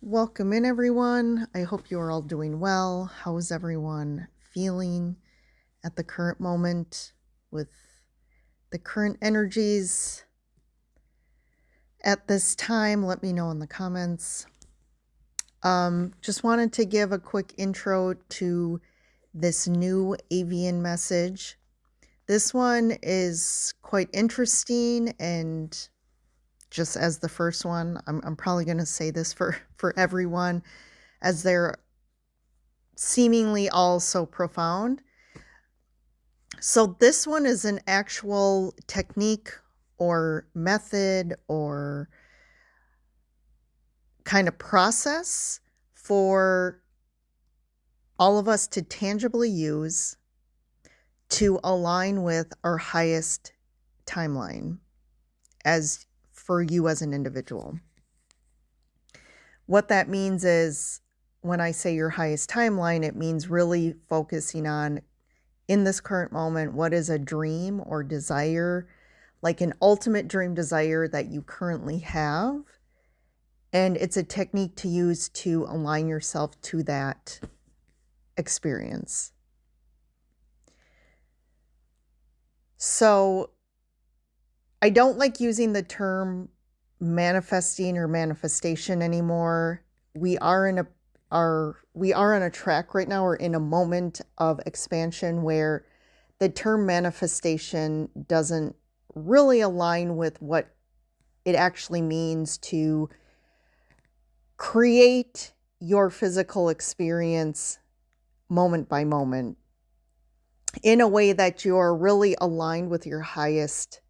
Welcome in, everyone. I hope you are all doing well. How is everyone feeling at the current moment with the current energies at this time? Let me know in the comments. Just wanted to give a quick intro to this new Avian message. This one is quite interesting, and just as the first one, I'm probably going to say this for everyone, as they're seemingly all so profound. So this one is an actual technique or method or kind of process for all of us to tangibly use to align with our highest timeline as for you as an individual. What that means is, when I say your highest timeline, it means really focusing on, in this current moment, what is a dream or desire, like an ultimate dream desire that you currently have. And it's a technique to use to align yourself to that experience. So I don't like using the term manifesting or manifestation anymore. We are on a track right now. We're in a moment of expansion where the term manifestation doesn't really align with what it actually means to create your physical experience moment by moment in a way that you're really aligned with your highest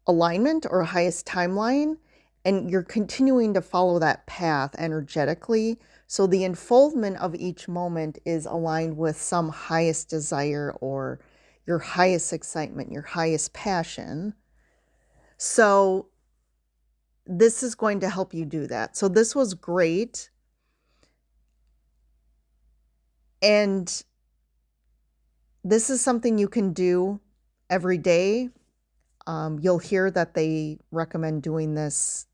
alignment or highest timeline, and you're continuing to follow that path energetically. So the unfoldment of each moment is aligned with some highest desire or your highest excitement, your highest passion. So this is going to help you do that. So this was great. And this is something you can do every day. You'll hear that they recommend doing this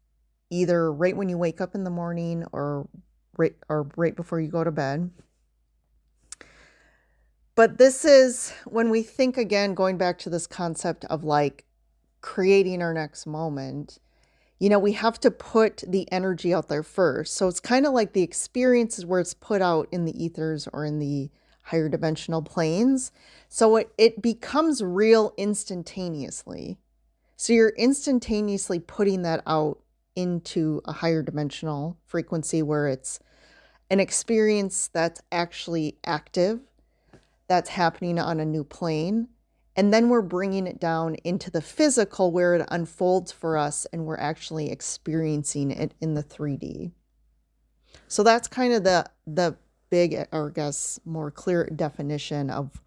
either right when you wake up in the morning or right before you go to bed. But this is when we think, again, going back to this concept of like creating our next moment, we have to put the energy out there first. So it's kind of like the experience is where it's put out in the ethers or in the higher dimensional planes. So it becomes real instantaneously. So you're instantaneously putting that out into a higher dimensional frequency where it's an experience that's actually active, that's happening on a new plane. And then we're bringing it down into the physical where it unfolds for us and we're actually experiencing it in the 3D. So that's kind of the big, or I guess more clear definition of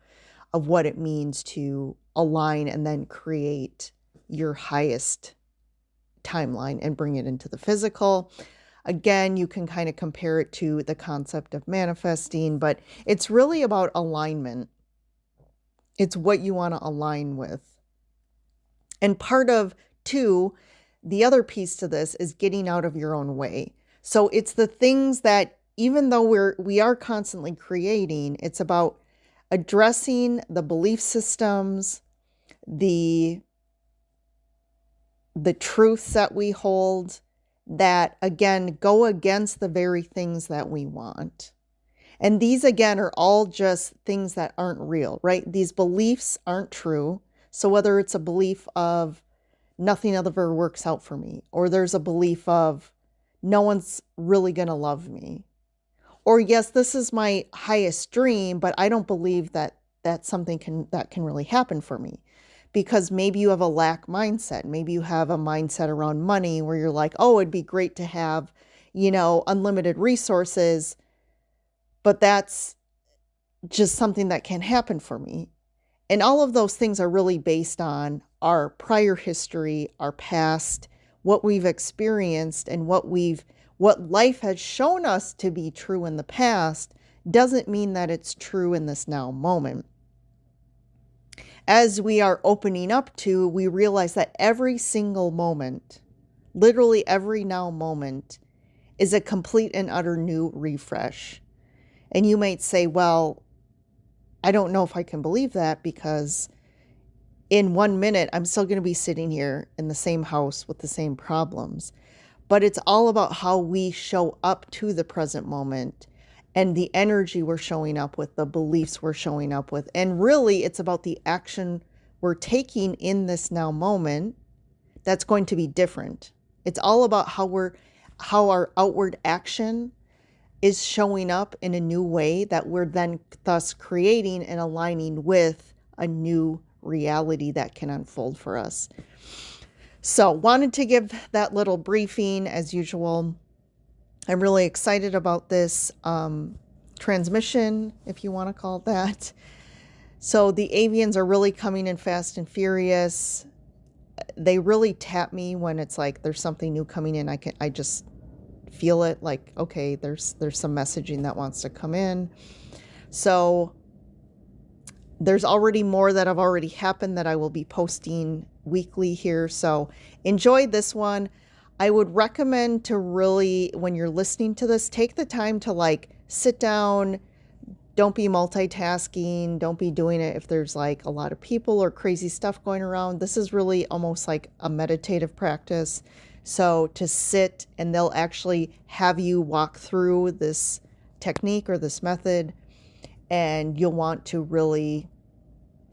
what it means to align and then create your highest timeline and bring it into the physical. Again, you can kind of compare it to the concept of manifesting, but it's really about alignment. It's what you want to align with. And part of, too, the other piece to this is getting out of your own way. So it's the things that, even though we are constantly creating, it's about addressing the belief systems, the truths that we hold that, again, go against the very things that we want. And these, again, are all just things that aren't real, right? These beliefs aren't true. So whether it's a belief of nothing ever works out for me, or there's a belief of no one's really going to love me, or yes, this is my highest dream, but I don't believe that that's something that can really happen for me. Because maybe you have a lack mindset. Maybe you have a mindset around money where you're like, oh, it'd be great to have, unlimited resources, but that's just something that can't happen for me. And all of those things are really based on our prior history, our past, what we've experienced, and what life has shown us to be true in the past doesn't mean that it's true in this now moment. As we are opening up to, we realize that every single moment, literally every now moment, is a complete and utter new refresh. And you might say, well, I don't know if I can believe that, because in 1 minute, I'm still going to be sitting here in the same house with the same problems. But it's all about how we show up to the present moment and the energy we're showing up with, the beliefs we're showing up with. And really, it's about the action we're taking in this now moment that's going to be different. It's all about how our outward action is showing up in a new way that we're then thus creating and aligning with a new reality that can unfold for us. So wanted to give that little briefing as usual. I'm really excited about this transmission, if you want to call it that. So the Avians are really coming in fast and furious. They really tap me when it's like there's something new coming in. I just feel it, like, okay, there's some messaging that wants to come in. So there's already more that have already happened that I will be posting weekly here. So enjoy this one. I would recommend to really, when you're listening to this, take the time to like sit down. Don't be multitasking. Don't be doing it if there's like a lot of people or crazy stuff going around. This is really almost like a meditative practice. So to sit, and they'll actually have you walk through this technique or this method, and you'll want to really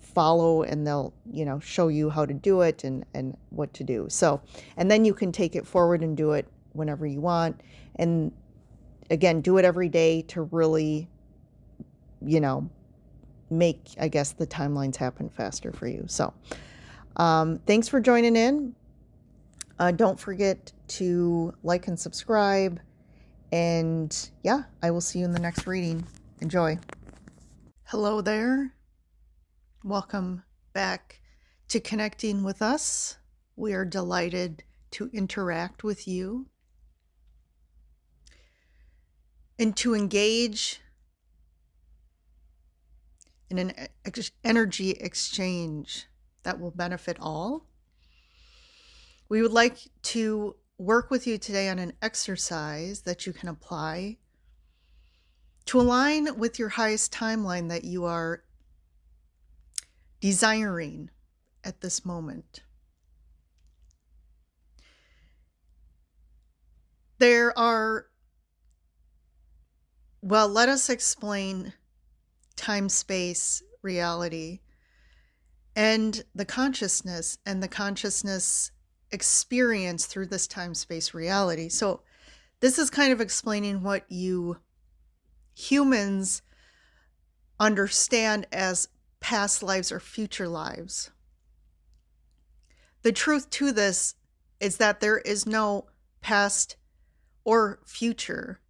follow, and they'll, show you how to do it and what to do. So, and then you can take it forward and do it whenever you want. And again, do it every day to really, make, I guess, the timelines happen faster for you. So, thanks for joining in. Don't forget to like and subscribe. And yeah, I will see you in the next reading. Enjoy. Hello there. Welcome back to Connecting with Us. We are delighted to interact with you and to engage in an energy exchange that will benefit all. We would like to work with you today on an exercise that you can apply to align with your highest timeline that you are desiring at this moment. Let us explain time, space, reality, and the consciousness experience through this time, space, reality. So this is kind of explaining what you humans understand as past lives or future lives. The truth to this is that there is no past or future.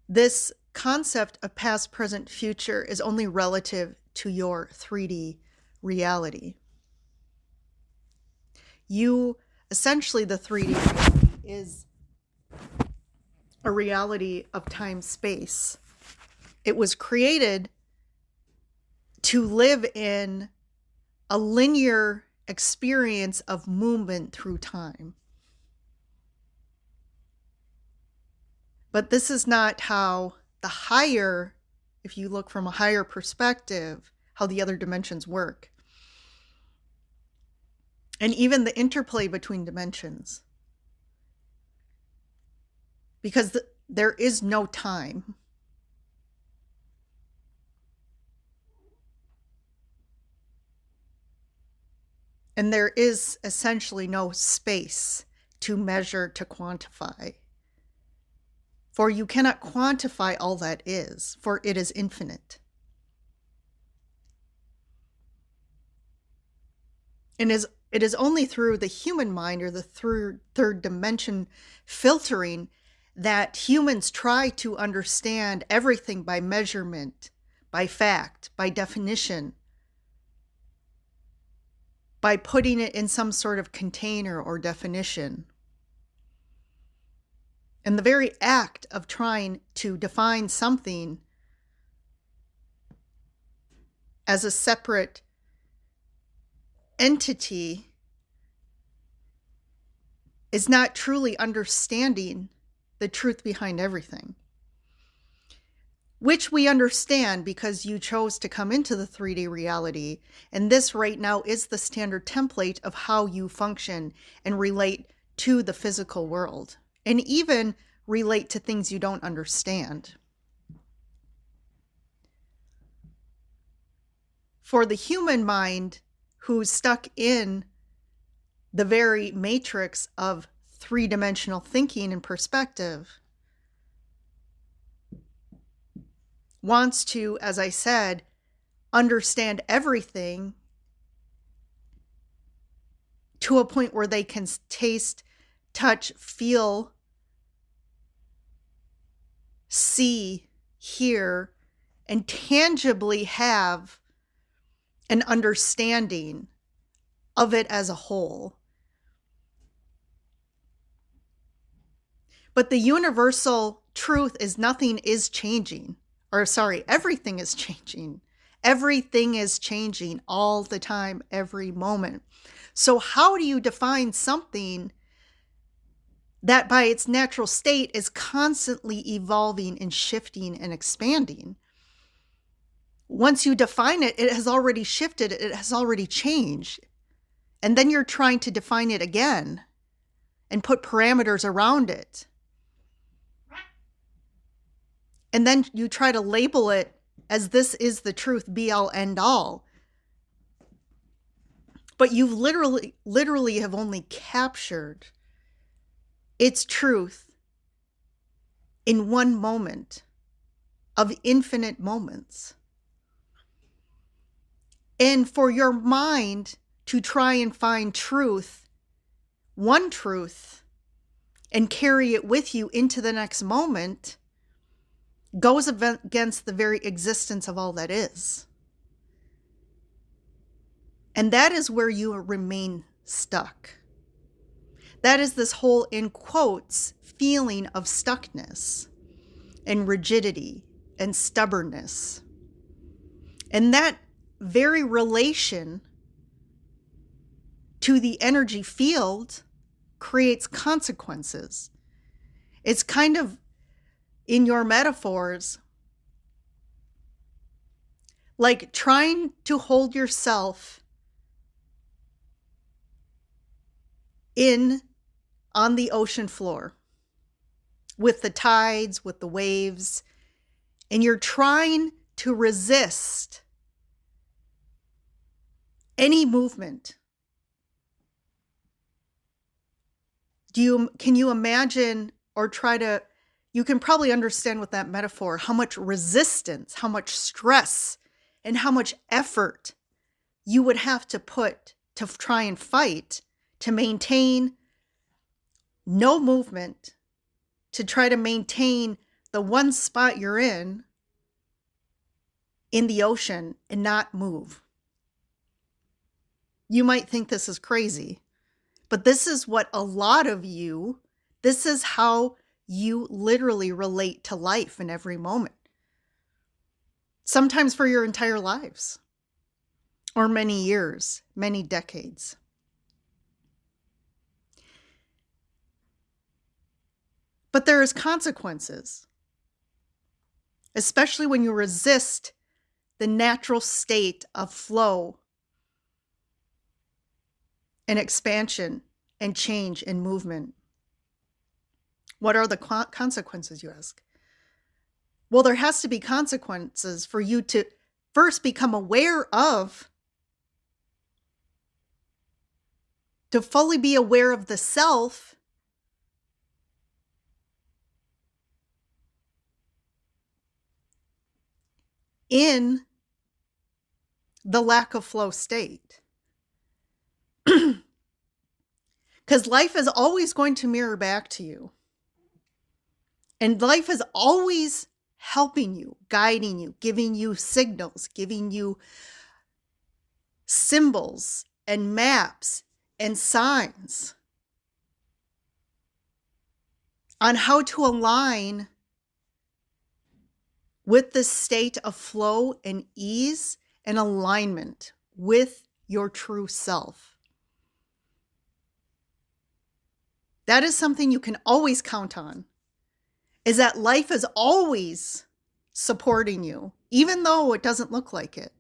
This concept of past, present, future is only relative to your 3D reality. Essentially, the 3D reality is a reality of time, space. It was created to live in a linear experience of movement through time. But this is not how if you look from a higher perspective, how the other dimensions work. And even the interplay between dimensions. Because there is no time. And there is essentially no space to measure, to quantify. For you cannot quantify all that is, for it is infinite. And it is only through the human mind, or the third dimension filtering, that humans try to understand everything by measurement, by fact, by definition, by putting it in some sort of container or definition. And the very act of trying to define something as a separate entity is not truly understanding the truth behind everything, which we understand because you chose to come into the 3D reality. And this right now is the standard template of how you function and relate to the physical world, and even relate to things you don't understand. For the human mind, who's stuck in the very matrix of three-dimensional thinking and perspective, wants to, as I said, understand everything to a point where they can taste, touch, feel, see, hear, and tangibly have an understanding of it as a whole. But the universal truth is nothing is changing. Everything is changing. Everything is changing all the time, every moment. So how do you define something that by its natural state is constantly evolving and shifting and expanding? Once you define it, it has already shifted, it has already changed. And then you're trying to define it again and put parameters around it. And then you try to label it as this is the truth, be all, end all. But you've literally have only captured its truth in one moment of infinite moments. And for your mind to try and find truth, one truth, and carry it with you into the next moment, goes against the very existence of all that is. And that is where you remain stuck. That is this whole, in quotes, feeling of stuckness and rigidity and stubbornness. And that very relation to the energy field creates consequences. It's kind of, in your metaphors, like trying to hold yourself on the ocean floor with the tides, with the waves, and you're trying to resist any movement. Can you imagine, or you can probably understand with that metaphor, how much resistance, how much stress, and how much effort you would have to put to try and fight to maintain no movement, to try to maintain the one spot you're in the ocean and not move. You might think this is crazy, but this is what this is how you literally relate to life in every moment. Sometimes for your entire lives, or many years, many decades. But there is consequences, especially when you resist the natural state of flow and expansion and change and movement. What are the consequences, you ask? Well, there has to be consequences for you to first become aware of, to fully be aware of the self, in the lack of flow state. Because life is always going to mirror back to you. And life is always helping you, guiding you, giving you signals, giving you symbols and maps and signs on how to align with the state of flow and ease and alignment with your true self. That is something you can always count on. is that life is always supporting you, even though it doesn't look like it.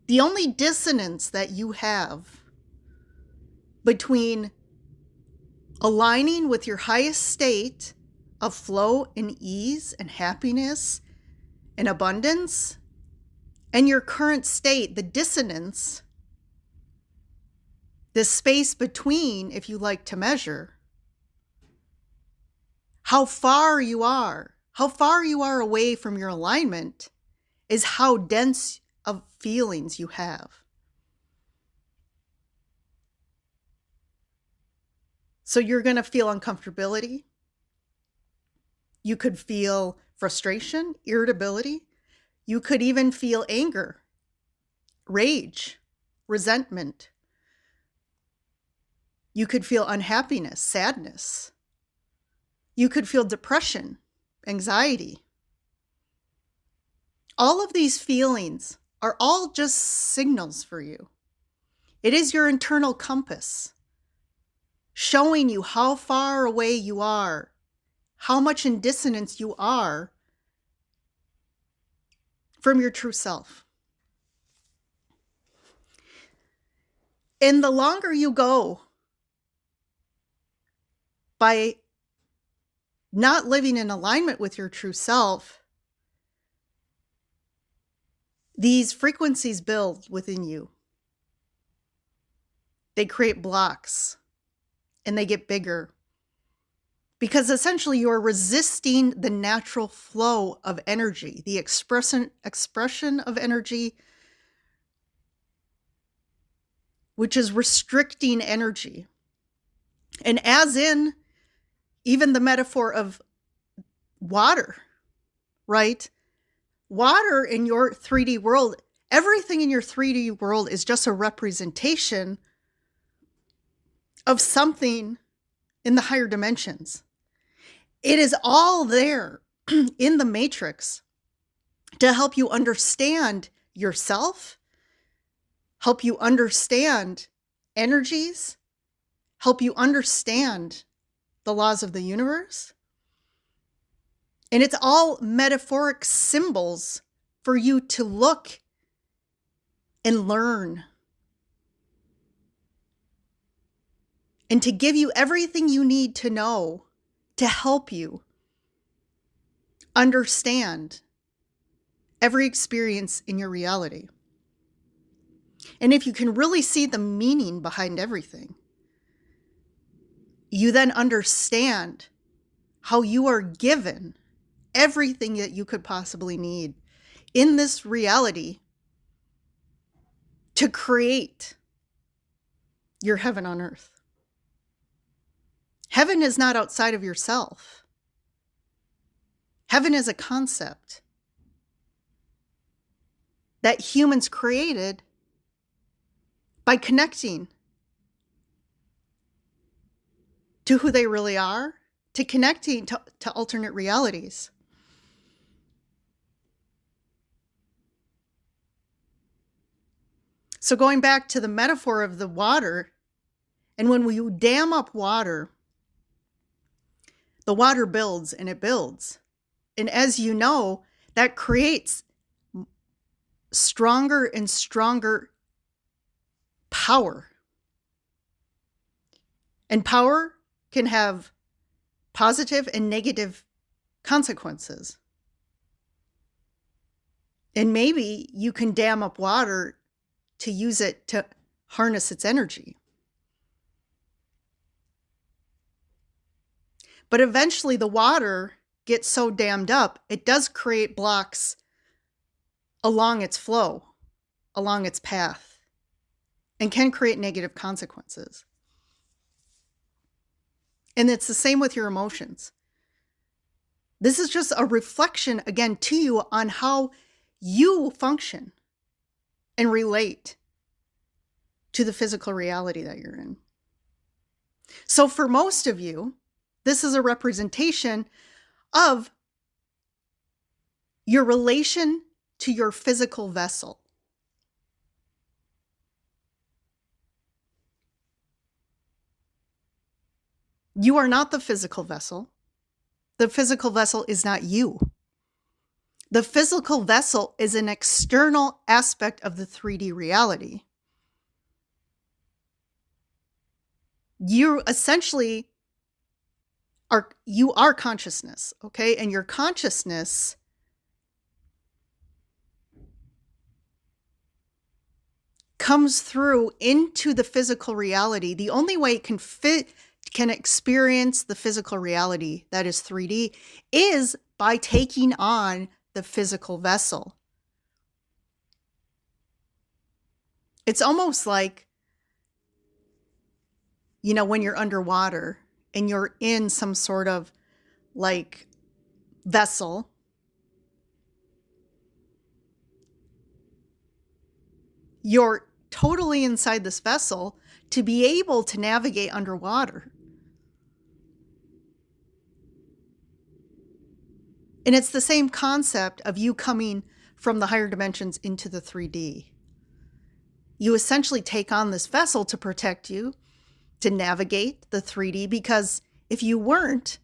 The only dissonance that you have between aligning with your highest state of flow and ease and happiness and abundance and your current state, the dissonance, this space between, if you like to measure, how far you are away from your alignment is how dense of feelings you have. So you're going to feel uncomfortability. You could feel frustration, irritability. You could even feel anger, rage, resentment. You could feel unhappiness, sadness. You could feel depression, anxiety. All of these feelings are all just signals for you. It is your internal compass showing you how far away you are, how much in dissonance you are from your true self. And the longer you go by not living in alignment with your true self, these frequencies build within you. They create blocks and they get bigger because essentially you're resisting the natural flow of energy, the expression of energy, which is restricting energy. And as in even the metaphor of water, right? Water in your 3D world, everything in your 3D world is just a representation of something in the higher dimensions. It is all there in the matrix to help you understand yourself, help you understand energies, help you understand the laws of the universe. And it's all metaphoric symbols for you to look and learn and to give you everything you need to know to help you understand every experience in your reality. And if you can really see the meaning behind everything, you then understand how you are given everything that you could possibly need in this reality to create your heaven on earth. Heaven is not outside of yourself. Heaven is a concept that humans created by connecting to who they really are, to connecting to alternate realities. So going back to the metaphor of the water, and when we dam up water, the water builds and it builds. And as you know, that creates stronger and stronger power. And power can have positive and negative consequences. And maybe you can dam up water to use it to harness its energy. But eventually the water gets so dammed up, it does create blocks along its flow, along its path, and can create negative consequences. And it's the same with your emotions. This is just a reflection, again, to you on how you function and relate to the physical reality that you're in. So for most of you, this is a representation of your relation to your physical vessel. You are not the physical vessel. The physical vessel is not you. The physical vessel is an external aspect of the 3D reality. You essentially are consciousness, okay? And your consciousness comes through into the physical reality. The only way it can experience the physical reality that is 3D is by taking on the physical vessel. It's almost like, when you're underwater and you're in some sort of like vessel, you're totally inside this vessel to be able to navigate underwater. And it's the same concept of you coming from the higher dimensions into the 3D. You essentially take on this vessel to protect you, to navigate the 3D, because if you weren't,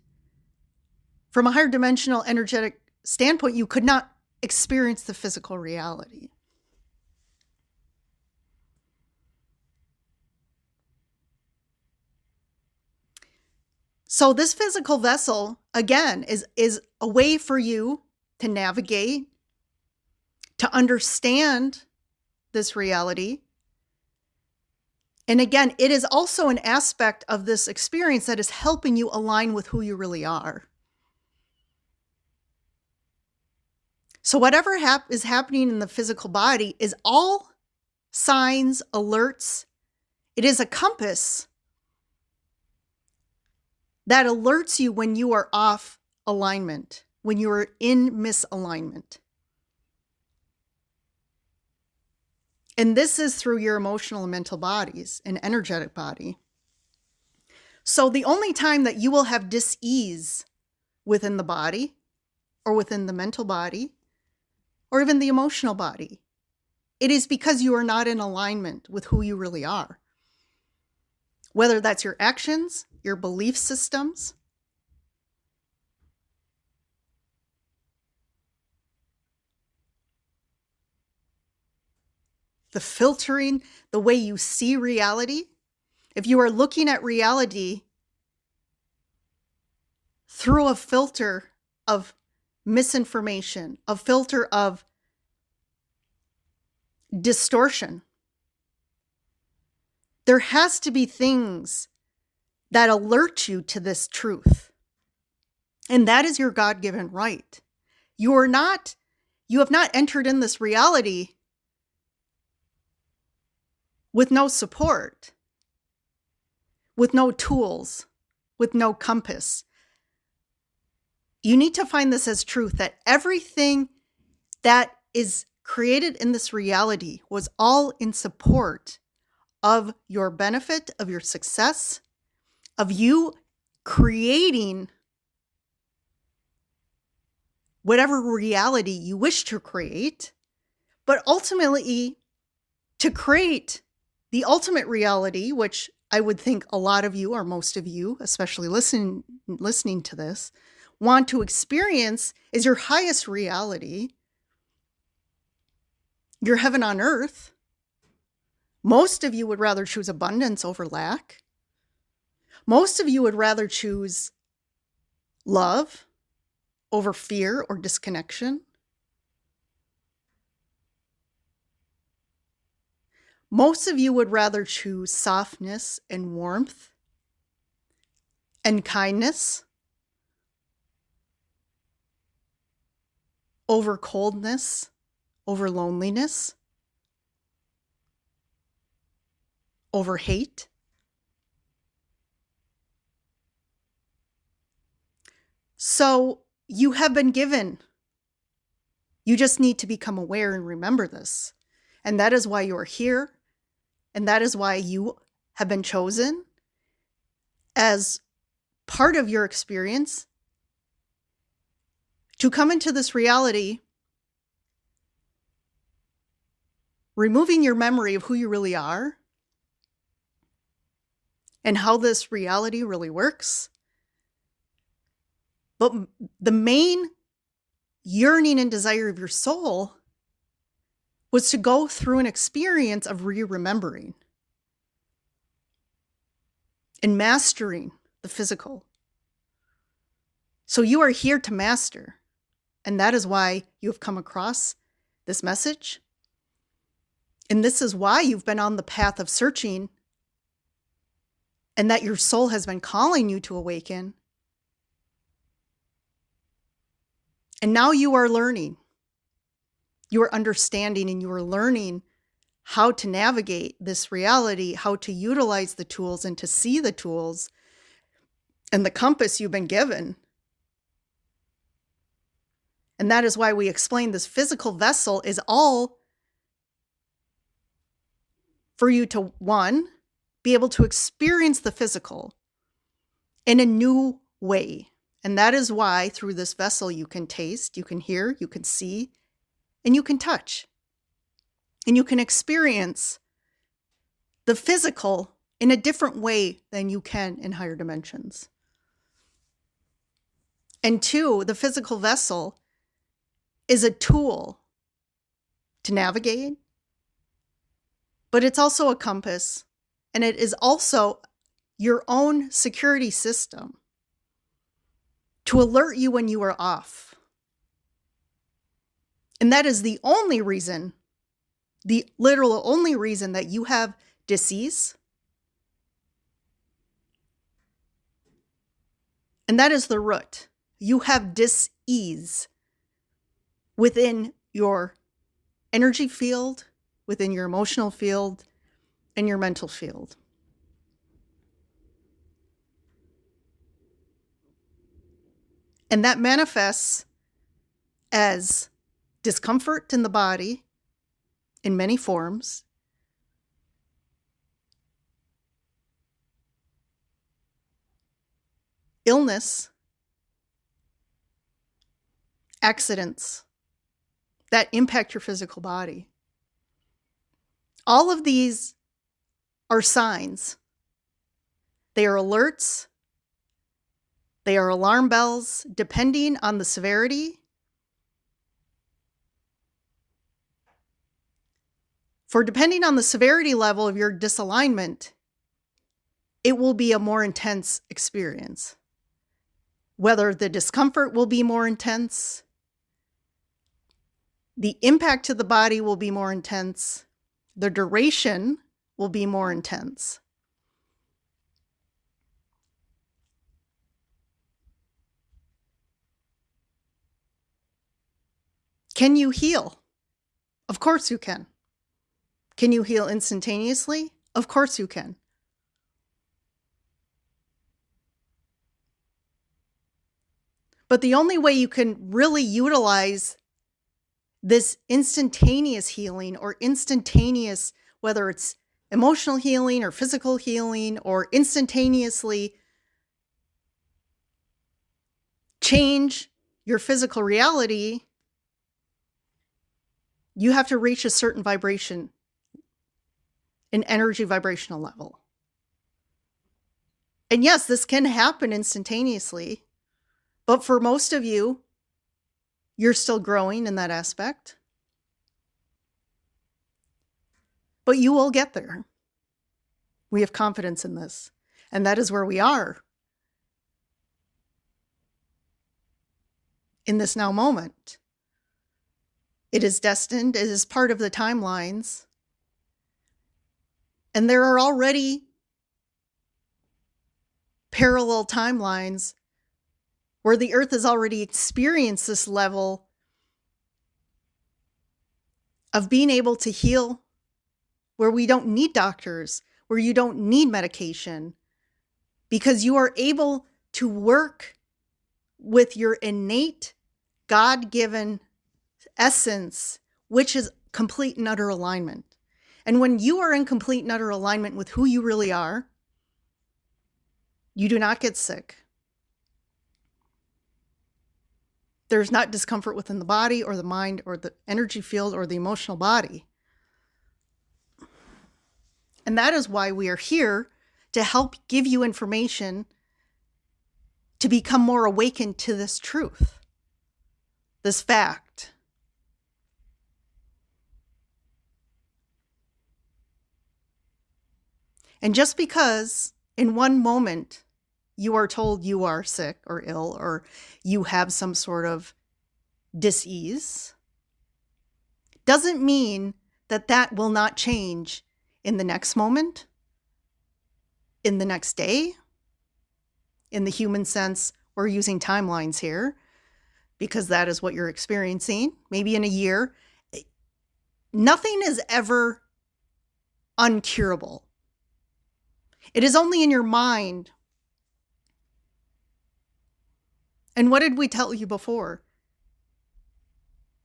from a higher dimensional energetic standpoint, you could not experience the physical reality. So this physical vessel, again, is a way for you to navigate, to understand this reality. And again, it is also an aspect of this experience that is helping you align with who you really are. So whatever is happening in the physical body is all signs, alerts. It is a compass that alerts you when you are off alignment, when you are in misalignment. And this is through your emotional and mental bodies and energetic body. So the only time that you will have dis-ease within the body or within the mental body or even the emotional body, it is because you are not in alignment with who you really are. Whether that's your actions, your belief systems, the filtering, the way you see reality. If you are looking at reality through a filter of misinformation, a filter of distortion, there has to be things that alert you to this truth. And that is your God-given right. You have not entered in this reality with no support, with no tools, with no compass. You need to find this as truth, that everything that is created in this reality was all in support of your benefit, of your success, of you creating whatever reality you wish to create, but ultimately to create the ultimate reality, which I would think a lot of you, or most of you, especially listening to this, want to experience, is your highest reality, your heaven on earth. Most of you would rather choose abundance over lack. Most of you would rather choose love over fear or disconnection. Most of you would rather choose softness and warmth and kindness over coldness, over loneliness, over hate. So you have been given. You just need to become aware and remember this. And that is why you are here. And that is why you have been chosen as part of your experience to come into this reality, removing your memory of who you really are and how this reality really works. But the main yearning and desire of your soul was to go through an experience of re-remembering and mastering the physical. So you are here to master. And that is why you have come across this message. And this is why you've been on the path of searching, and that your soul has been calling you to awaken. And now you are learning. You are understanding, and you are learning how to navigate this reality, how to utilize the tools and to see the tools and the compass you've been given. And that is why we explain this physical vessel is all for you to, one, be able to experience the physical in a new way. And that is why through this vessel you can taste, you can hear, you can see, and you can touch. And you can experience the physical in a different way than you can in higher dimensions. And two, the physical vessel is a tool to navigate, but it's also a compass, and it is also your own security system to alert you when you are off. And that is the only reason, the literal only reason that you have dis-ease. And that is the root. You have dis-ease within your energy field, within your emotional field, and your mental field. And that manifests as discomfort in the body in many forms, illness, accidents that impact your physical body. All of these are signs. They are alerts. They are alarm bells, depending on the severity. For depending on the severity level of your disalignment, it will be a more intense experience. Whether the discomfort will be more intense, the impact to the body will be more intense, the duration will be more intense. Can you heal? Of course you can. Can you heal instantaneously? Of course you can. But the only way you can really utilize this instantaneous healing or instantaneous, whether it's emotional healing or physical healing, or instantaneously change your physical reality, you have to reach a certain vibration, an energy vibrational level. And yes, this can happen instantaneously, but for most of you, you're still growing in that aspect. But you will get there. We have confidence in this. And that is where we are in this now moment. It is destined. It is part of the timelines. And there are already parallel timelines where the earth has already experienced this level of being able to heal, where we don't need doctors, where you don't need medication, because you are able to work with your innate, God-given essence, which is complete and utter alignment. And when you are in complete and utter alignment with who you really are, you do not get sick. There's not discomfort within the body or the mind or the energy field or the emotional body. And that is why we are here, to help give you information to become more awakened to this truth, this fact. And just because in one moment you are told you are sick or ill, or you have some sort of dis-ease, doesn't mean that that will not change in the next moment, in the next day. In the human sense, we're using timelines here because that is what you're experiencing. Maybe in a year. Nothing is ever uncurable. It is only in your mind. And what did we tell you before?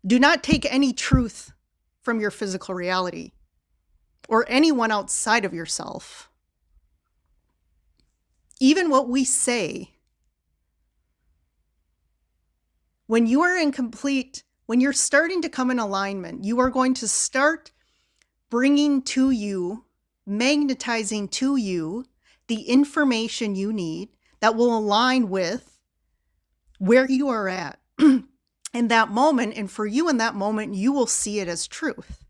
Do not take any truth from your physical reality or anyone outside of yourself. Even what we say, when you are when you're starting to come in alignment, you are going to start bringing to you, magnetizing to you the information you need that will align with where you are at in that moment. And for you in that moment, you will see it as truth.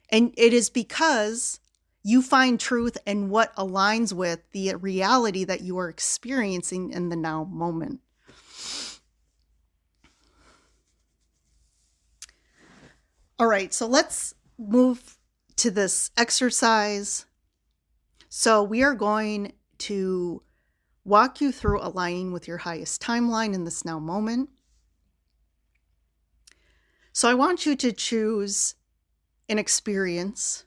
And it is because you find truth in what aligns with the reality that you are experiencing in the now moment. All right, so let's move to this exercise. So we are going to walk you through aligning with your highest timeline in this now moment. So I want you to choose an experience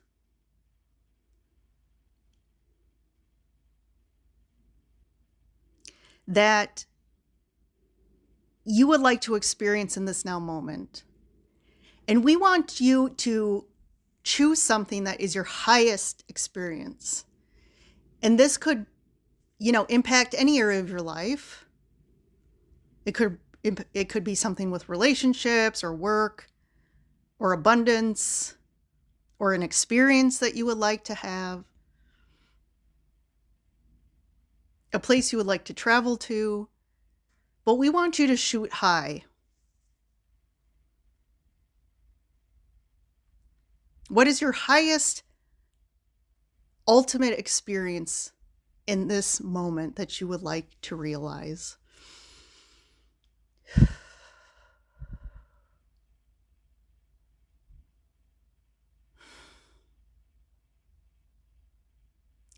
that you would like to experience in this now moment. And we want you to choose something that is your highest experience. And this could, impact any area of your life. It could be something with relationships or work or abundance or an experience that you would like to have, a place you would like to travel to. But we want you to shoot high. What is your highest, ultimate experience in this moment that you would like to realize?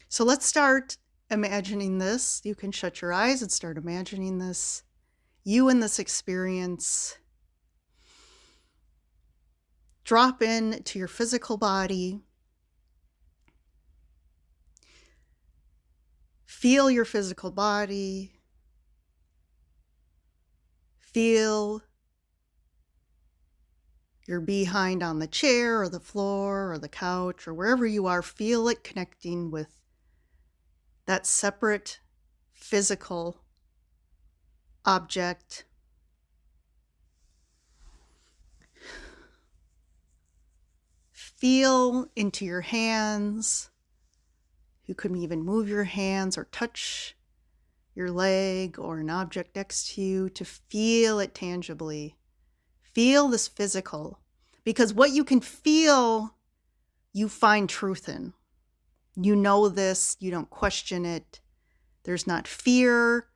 So let's start imagining this. You can shut your eyes and start imagining this. You in this experience. Drop in to your physical body. Feel your physical body. Feel your behind on the chair or the floor or the couch or wherever you are. Feel it connecting with that separate physical object. Feel into your hands. You could even move your hands or touch your leg or an object next to you to feel it tangibly. Feel this physical, because what you can feel, you find truth in. You know this, you don't question it. There's not fear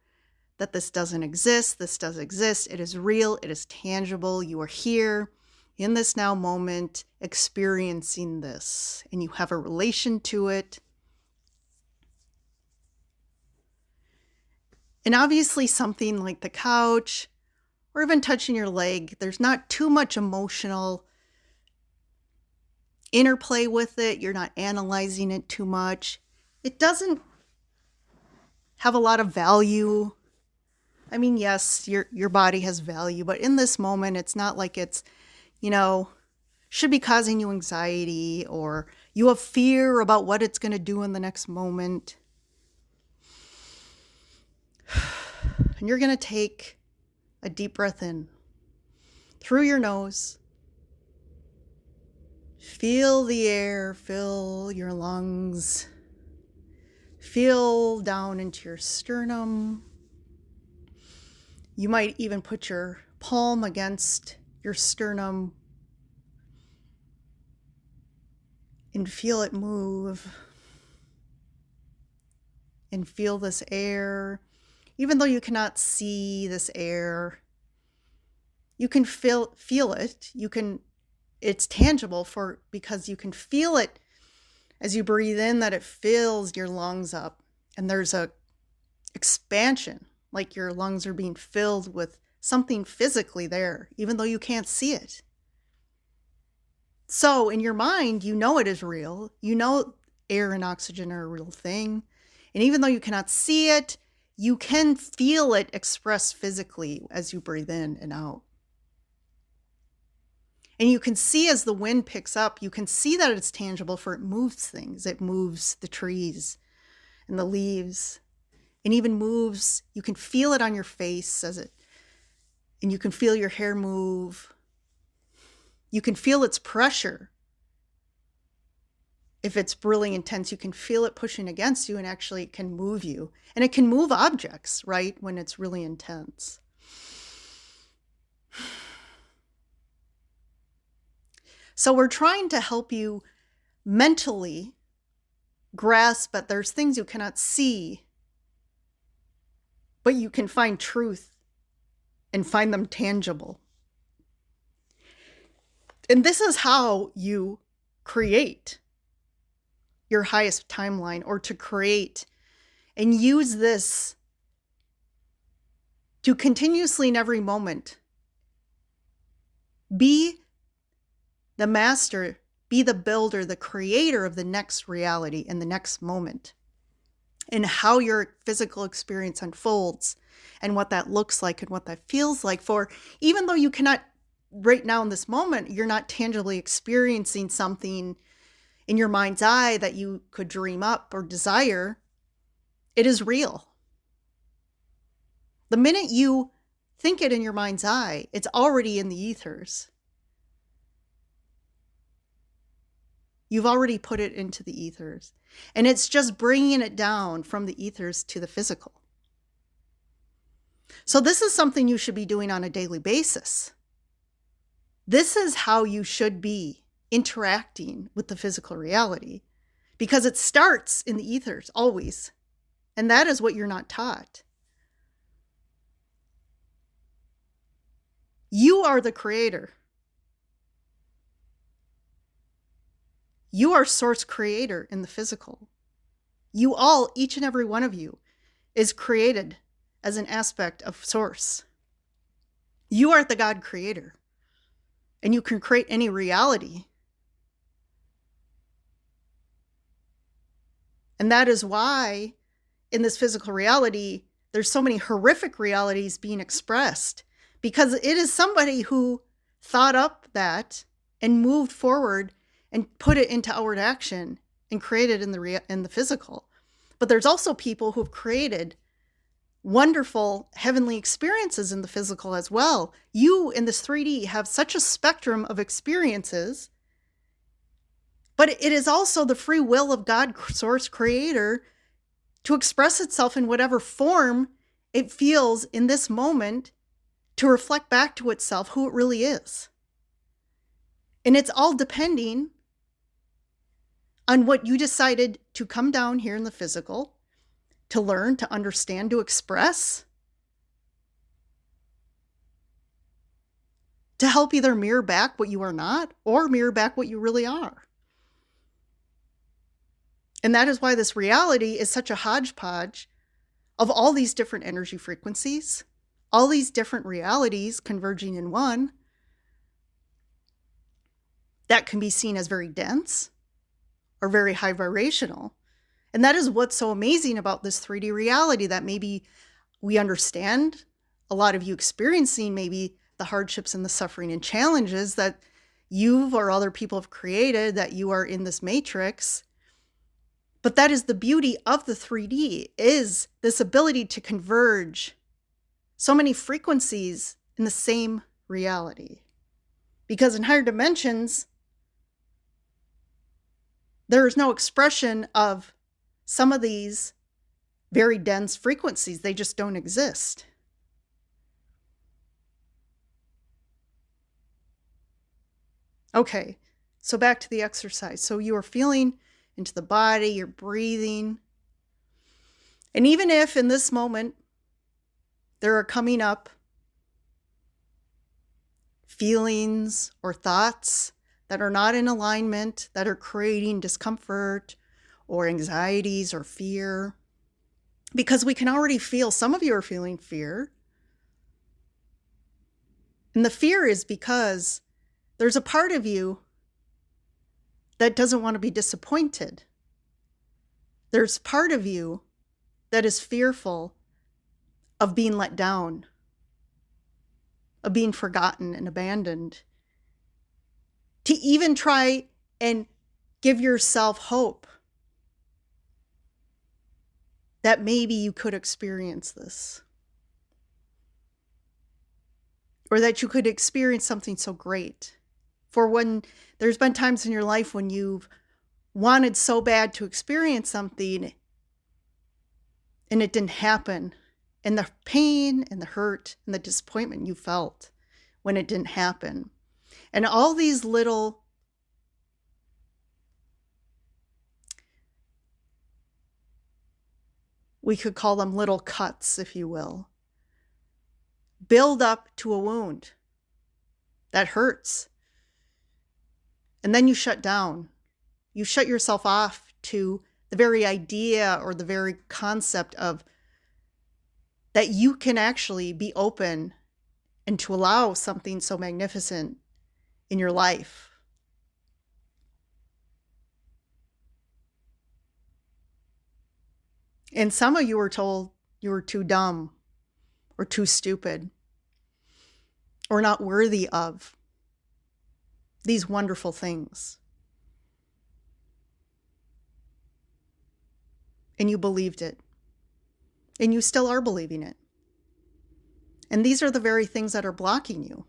that this doesn't exist. This does exist. It is real. It is tangible. You are here in this now moment experiencing this, and you have a relation to it. And obviously something like the couch or even touching your leg, there's not too much emotional interplay with it. You're not analyzing it too much. It doesn't have a lot of value. I mean, yes, your body has value, but in this moment, it's not like it's, should be causing you anxiety or you have fear about what it's going to do in the next moment. And you're going to take a deep breath in through your nose. Feel the air fill your lungs. Feel down into your sternum. You might even put your palm against your sternum and feel it move and feel this air. Even though you cannot see this air, you can feel it. It's tangible because you can feel it as you breathe in, that it fills your lungs up, and there's a expansion, like your lungs are being filled with something physically there, even though you can't see it. So in your mind, you know it is real. You know air and oxygen are a real thing. And even though you cannot see it, you can feel it expressed physically as you breathe in and out. And you can see as the wind picks up, you can see that it's tangible, for it moves things. It moves the trees and the leaves, and even moves, you can feel it on your face and you can feel your hair move. You can feel its pressure. If it's really intense, you can feel it pushing against you, and actually it can move you. And it can move objects, right, when it's really intense. So we're trying to help you mentally grasp that there's things you cannot see, but you can find truth and find them tangible. And this is how you create your highest timeline, or to create and use this to continuously in every moment be the master, be the builder, the creator of the next reality in the next moment, and how your physical experience unfolds and what that looks like and what that feels like. For even though you cannot right now in this moment, you're not tangibly experiencing something in your mind's eye that you could dream up or desire, it is real. The minute you think it in your mind's eye, it's already in the ethers. You've already put it into the ethers. And it's just bringing it down from the ethers to the physical. So this is something you should be doing on a daily basis. This is how you should be interacting with the physical reality, because it starts in the ethers always. And that is what you're not taught. You are the creator. You are source creator in the physical. You all, each and every one of you, is created as an aspect of source. You are the God creator, and you can create any reality. And that is why in this physical reality, there's so many horrific realities being expressed, because it is somebody who thought up that and moved forward and put it into outward action and created in the physical. But there's also people who've created wonderful heavenly experiences in the physical as well. You in this 3D have such a spectrum of experiences, but it is also the free will of God, source creator, to express itself in whatever form it feels in this moment, to reflect back to itself who it really is. And it's all depending on what you decided to come down here in the physical, to learn, to understand, to express, to help either mirror back what you are not or mirror back what you really are. And that is why this reality is such a hodgepodge of all these different energy frequencies, all these different realities converging in one, that can be seen as very dense or very high vibrational. And that is what's so amazing about this 3D reality, that maybe we understand, a lot of you experiencing maybe the hardships and the suffering and challenges that you or other people have created, that you are in this matrix. But that is the beauty of the 3D, is this ability to converge so many frequencies in the same reality. Because in higher dimensions, there is no expression of some of these very dense frequencies. They just don't exist. Okay, so back to the exercise. So you are feeling into the body, you're breathing. And even if in this moment there are coming up feelings or thoughts that are not in alignment, that are creating discomfort or anxieties or fear, because we can already feel, some of you are feeling fear. And the fear is because there's a part of you that doesn't want to be disappointed. There's part of you that is fearful of being let down, of being forgotten and abandoned. To even try and give yourself hope that maybe you could experience this, or that you could experience something so great. For when there's been times in your life when you've wanted so bad to experience something and it didn't happen, and the pain and the hurt and the disappointment you felt when it didn't happen. And all these little we could call them little cuts, if you will, build up to a wound that hurts. And then you shut down. You shut yourself off to the very idea or the very concept of that you can actually be open and to allow something so magnificent in your life. And some of you were told you were too dumb or too stupid or not worthy of these wonderful things. And you believed it. And you still are believing it. And these are the very things that are blocking you.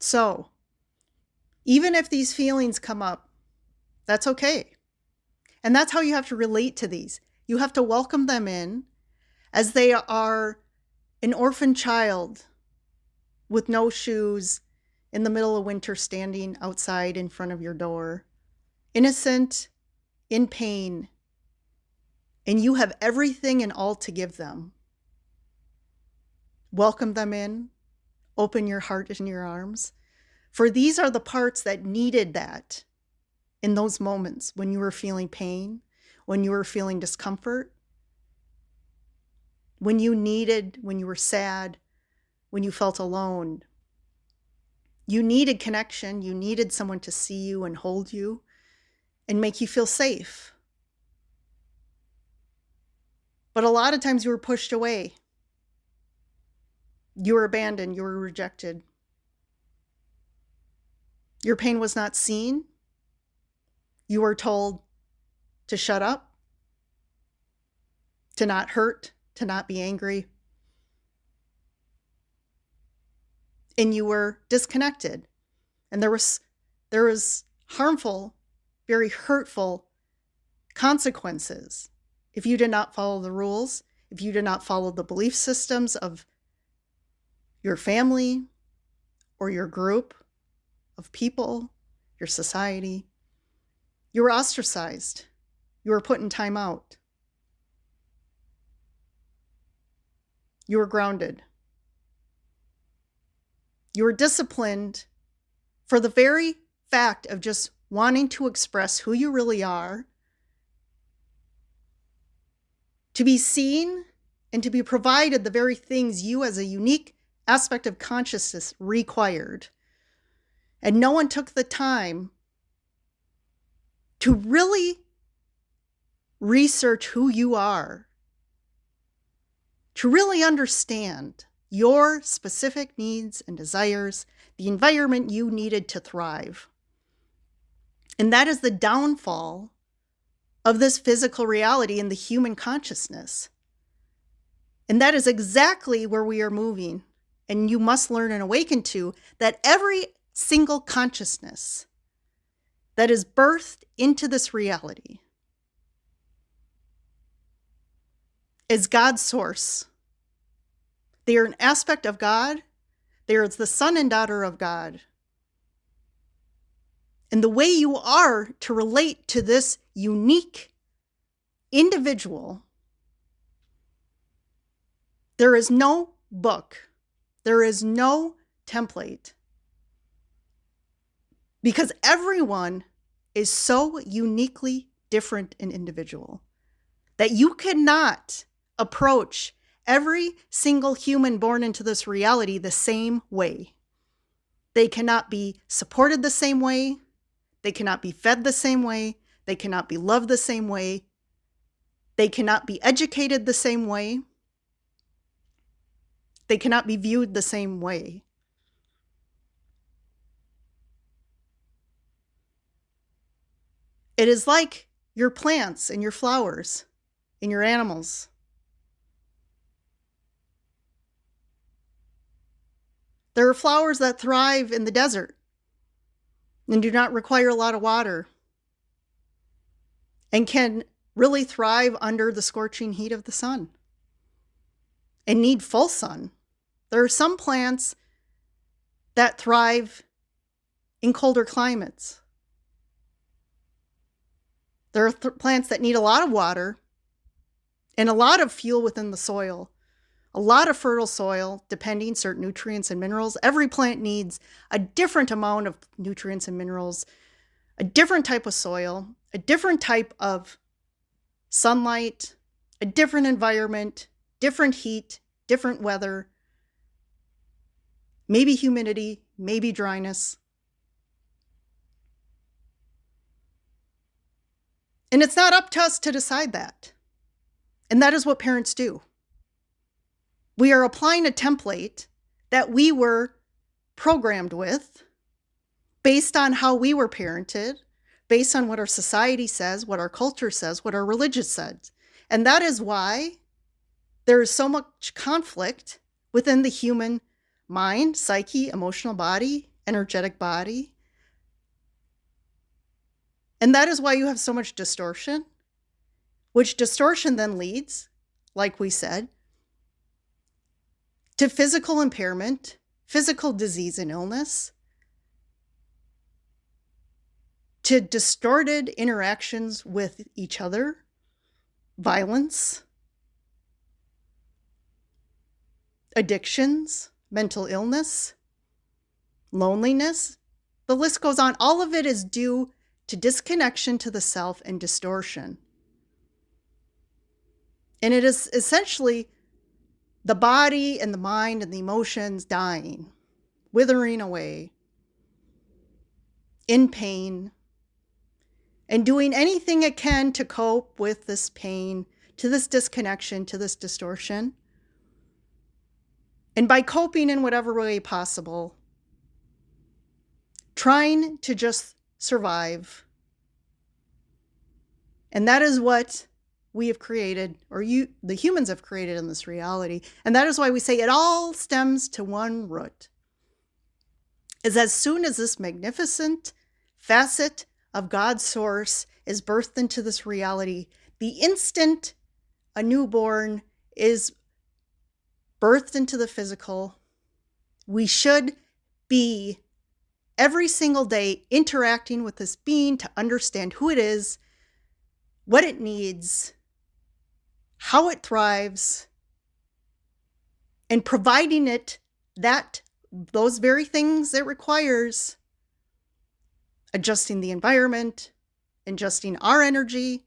So, even if these feelings come up, that's okay. And that's how you have to relate to these. You have to welcome them in as they are an orphan child with no shoes in the middle of winter standing outside in front of your door, innocent, in pain, and you have everything and all to give them. Welcome them in, open your heart and your arms, for these are the parts that needed that in those moments when you were feeling pain, when you were feeling discomfort, when you were sad, when you felt alone. You needed connection. You needed someone to see you and hold you and make you feel safe. But a lot of times you were pushed away. You were abandoned. You were rejected. Your pain was not seen. You were told to shut up, to not hurt, to not be angry. And you were disconnected. And there was harmful, very hurtful consequences if you did not follow the rules, if you did not follow the belief systems of your family or your group of people, your society. You were ostracized. You were put in time out. You were grounded. You were disciplined for the very fact of just wanting to express who you really are, to be seen and to be provided the very things you as a unique aspect of consciousness required. And no one took the time to really research who you are, to really understand your specific needs and desires, the environment you needed to thrive. And that is the downfall of this physical reality in the human consciousness. And that is exactly where we are moving. And you must learn and awaken to that every single consciousness that is birthed into this reality is God's source. They are an aspect of God. They are the son and daughter of God. And the way you are to relate to this unique individual, there is no book, there is no template, because everyone is so uniquely different and individual that you cannot approach every single human born into this reality the same way. They cannot be supported the same way. They cannot be fed the same way. They cannot be loved the same way. They cannot be educated the same way. They cannot be viewed the same way. It is like your plants and your flowers and your animals. There are flowers that thrive in the desert and do not require a lot of water and can really thrive under the scorching heat of the sun and need full sun. There are some plants that thrive in colder climates. There are plants that need a lot of water and a lot of fuel within the soil, a lot of fertile soil, depending certain nutrients and minerals. Every plant needs a different amount of nutrients and minerals, a different type of soil, a different type of sunlight, a different environment, different heat, different weather, maybe humidity, maybe dryness. And it's not up to us to decide that. And that is what parents do. We are applying a template that we were programmed with based on how we were parented, based on what our society says, what our culture says, what our religion says. And that is why there is so much conflict within the human mind, psyche, emotional body, energetic body. And that is why you have so much distortion, which distortion then leads, like we said, to physical impairment, physical disease and illness, to distorted interactions with each other, violence, addictions, mental illness, loneliness. The list goes on. All of it is due to disconnection to the self and distortion. And it is essentially the body and the mind and the emotions dying, withering away, in pain, and doing anything it can to cope with this pain, to this disconnection, to this distortion. And by coping in whatever way possible, trying to just survive. And that is what we have created, or the humans have created in this reality. And that is why we say it all stems to one root. Is as soon as this magnificent facet of God's source is birthed into this reality, the instant a newborn is birthed into the physical, we should be every single day interacting with this being to understand who it is, what it needs, how it thrives, and providing it those very things it requires, adjusting the environment, adjusting our energy,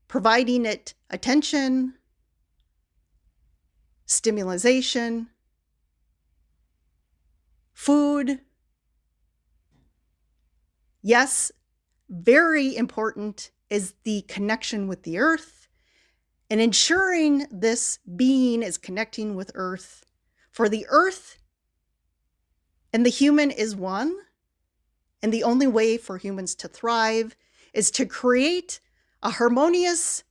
providing it attention, stimulation, food. Yes, very important is the connection with the earth and ensuring this being is connecting with earth. For the earth and the human is one, and the only way for humans to thrive is to create a harmonious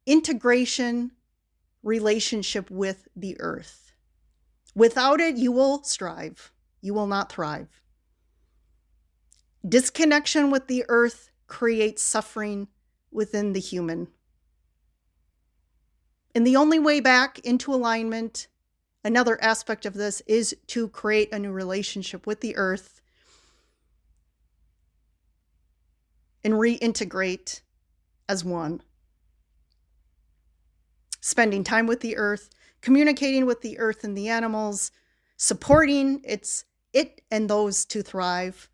integration relationship with the earth. Without it, you will strive. You will not thrive. Disconnection with the earth creates suffering within the human. And the only way back into alignment, another aspect of this is to create a new relationship with the earth and reintegrate as one. Spending time with the earth, communicating with the earth and the animals, supporting it and those to thrive.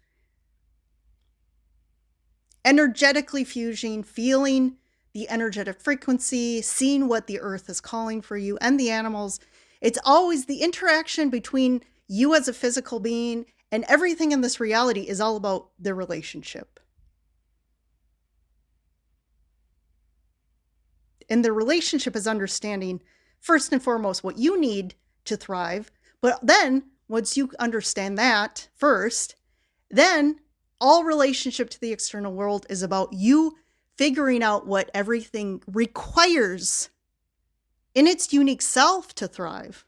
Energetically fusing, feeling the energetic frequency, seeing what the earth is calling for you and the animals. It's always the interaction between you as a physical being and everything in this reality is all about the relationship. And the relationship is understanding, first and foremost, what you need to thrive. But then, once you understand that first, then all relationship to the external world is about you figuring out what everything requires in its unique self to thrive.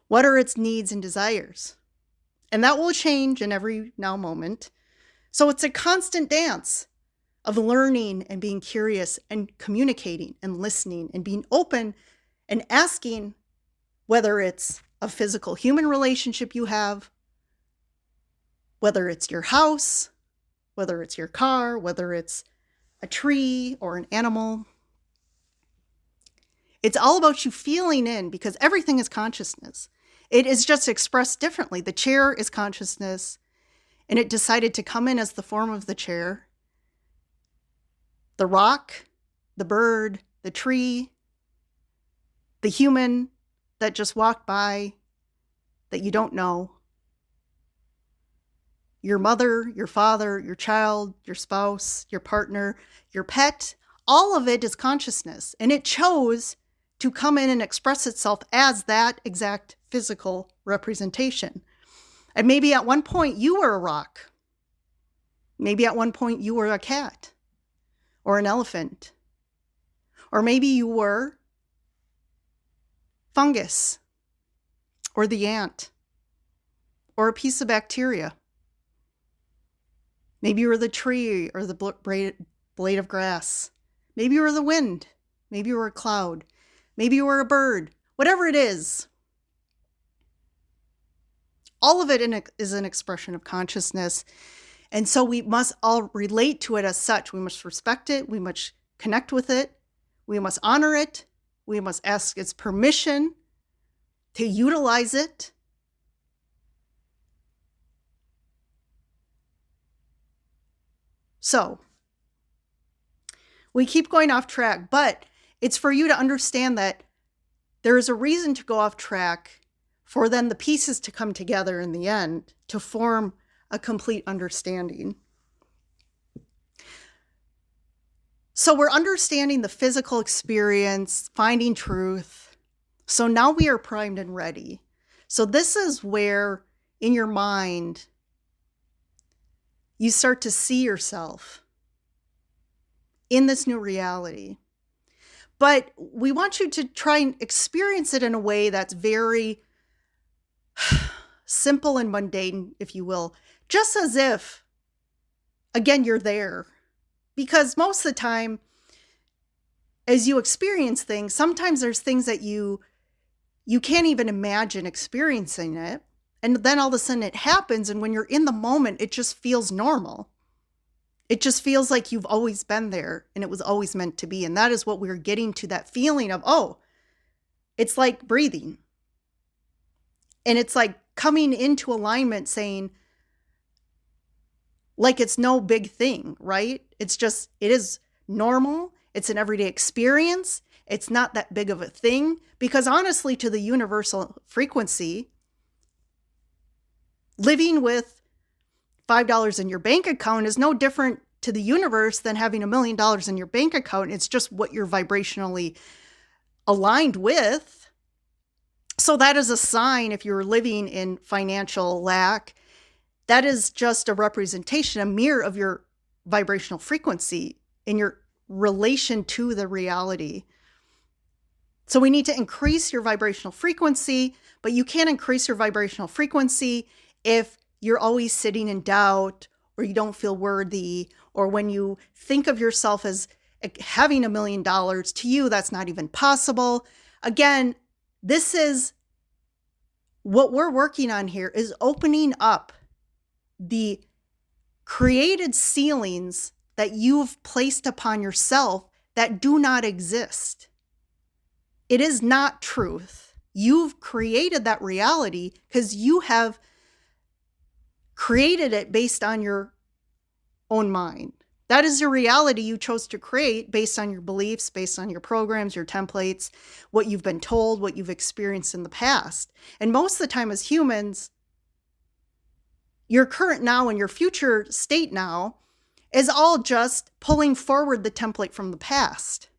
What are its needs and desires? And that will change in every now moment. So it's a constant dance of learning and being curious and communicating and listening and being open and asking whether it's a physical human relationship you have, whether it's your house, whether it's your car, whether it's a tree or an animal. It's all about you feeling in because everything is consciousness. It is just expressed differently. The chair is consciousness, and it decided to come in as the form of the chair. The rock, the bird, the tree, the human that just walked by that you don't know, your mother, your father, your child, your spouse, your partner, your pet, all of it is consciousness. And it chose to come in and express itself as that exact physical representation. And maybe at one point you were a rock. Maybe at one point you were a cat or an elephant. Or maybe you were fungus or the ant or a piece of bacteria. Maybe you were the tree or the blade of grass. Maybe you were the wind. Maybe you were a cloud. Maybe you were a bird. Whatever it is. All of it is an expression of consciousness. And so we must all relate to it as such. We must respect it. We must connect with it. We must honor it. We must ask its permission to utilize it. So, we keep going off track, but it's for you to understand that there is a reason to go off track for then the pieces to come together in the end to form a complete understanding. So we're understanding the physical experience, finding truth. So now we are primed and ready. So this is where in your mind, you start to see yourself in this new reality. But we want you to try and experience it in a way that's very simple and mundane, if you will, just as if, again, you're there. Because most of the time, as you experience things, sometimes there's things that you can't even imagine experiencing it. And then all of a sudden it happens. And when you're in the moment, it just feels normal. It just feels like you've always been there and it was always meant to be. And that is what we're getting to, that feeling of, oh, it's like breathing. And it's like coming into alignment saying, like it's no big thing, right? It's just, it is normal. It's an everyday experience. It's not that big of a thing. Because honestly, to the universal frequency, living with $5 in your bank account is no different to the universe than having $1 million in your bank account. It's just what you're vibrationally aligned with. So that is a sign if you're living in financial lack, that is just a representation, a mirror of your vibrational frequency in your relation to the reality. So we need to increase your vibrational frequency, but you can't increase your vibrational frequency if you're always sitting in doubt or you don't feel worthy, or when you think of yourself as having $1 million, to you, that's not even possible. Again, this is what we're working on here is opening up the created ceilings that you've placed upon yourself that do not exist. It is not truth. You've created that reality because you have created it based on your own mind. That is the reality you chose to create based on your beliefs, based on your programs, your templates, what you've been told, what you've experienced in the past. And most of the time as humans, your current now and your future state now is all just pulling forward the template from the past.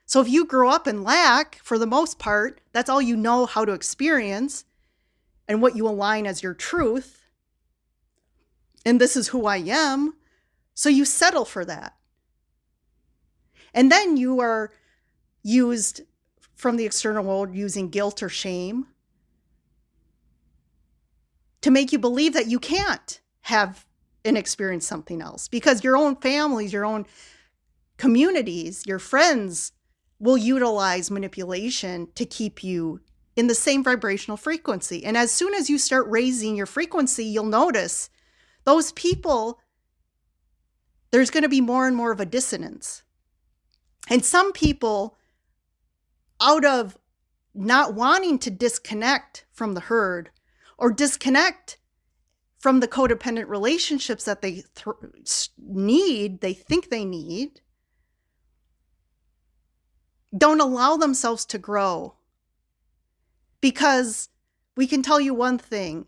So if you grow up in lack, for the most part, that's all you know how to experience and what you align as your truth. And this is who I am. So you settle for that. And then you are used from the external world using guilt or shame to make you believe that you can't have and experience something else because your own families, your own communities, your friends will utilize manipulation to keep you in the same vibrational frequency. And as soon as you start raising your frequency, you'll notice those people, there's going to be more and more of a dissonance. And some people, out of not wanting to disconnect from the herd or disconnect from the codependent relationships that they think they need, don't allow themselves to grow. Because we can tell you one thing,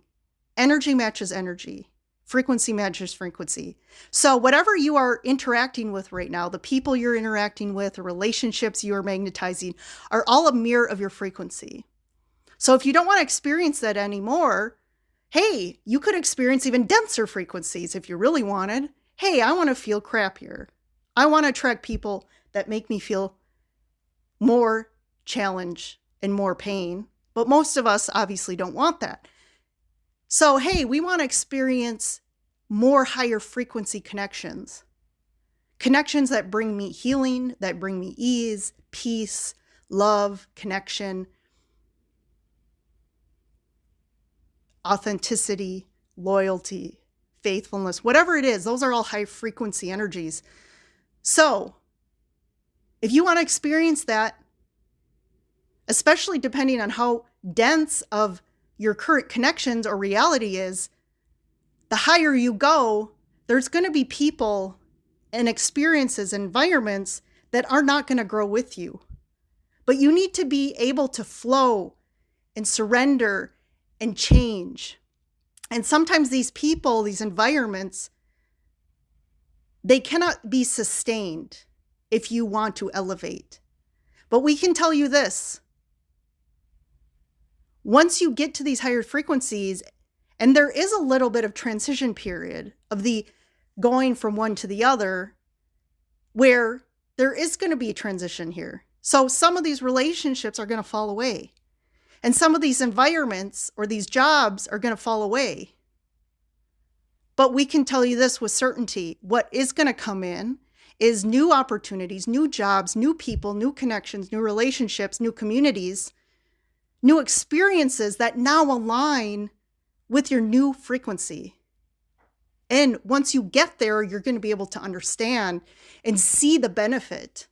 energy matches energy. Frequency matches frequency. So whatever you are interacting with right now, the people you're interacting with, the relationships you are magnetizing, are all a mirror of your frequency. So if you don't want to experience that anymore, hey, you could experience even denser frequencies if you really wanted. Hey, I want to feel crappier. I want to attract people that make me feel more challenge and more pain. But most of us obviously don't want that. So, hey, we want to experience more higher frequency connections. Connections that bring me healing, that bring me ease, peace, love, connection, authenticity, loyalty, faithfulness, whatever it is, those are all high frequency energies. So, if you want to experience that, especially depending on how dense of your current connections or reality is, the higher you go, there's going to be people and experiences, environments that are not going to grow with you. But you need to be able to flow and surrender and change. And sometimes these people, these environments, they cannot be sustained if you want to elevate. But we can tell you this. Once you get to these higher frequencies, and there is a little bit of transition period of the going from one to the other, where there is going to be a transition here. So some of these relationships are going to fall away. And some of these environments or these jobs are going to fall away. But we can tell you this with certainty. What is going to come in is new opportunities, new jobs, new people, new connections, new relationships, new communities, new experiences that now align with your new frequency. And once you get there, you're going to be able to understand and see the benefit.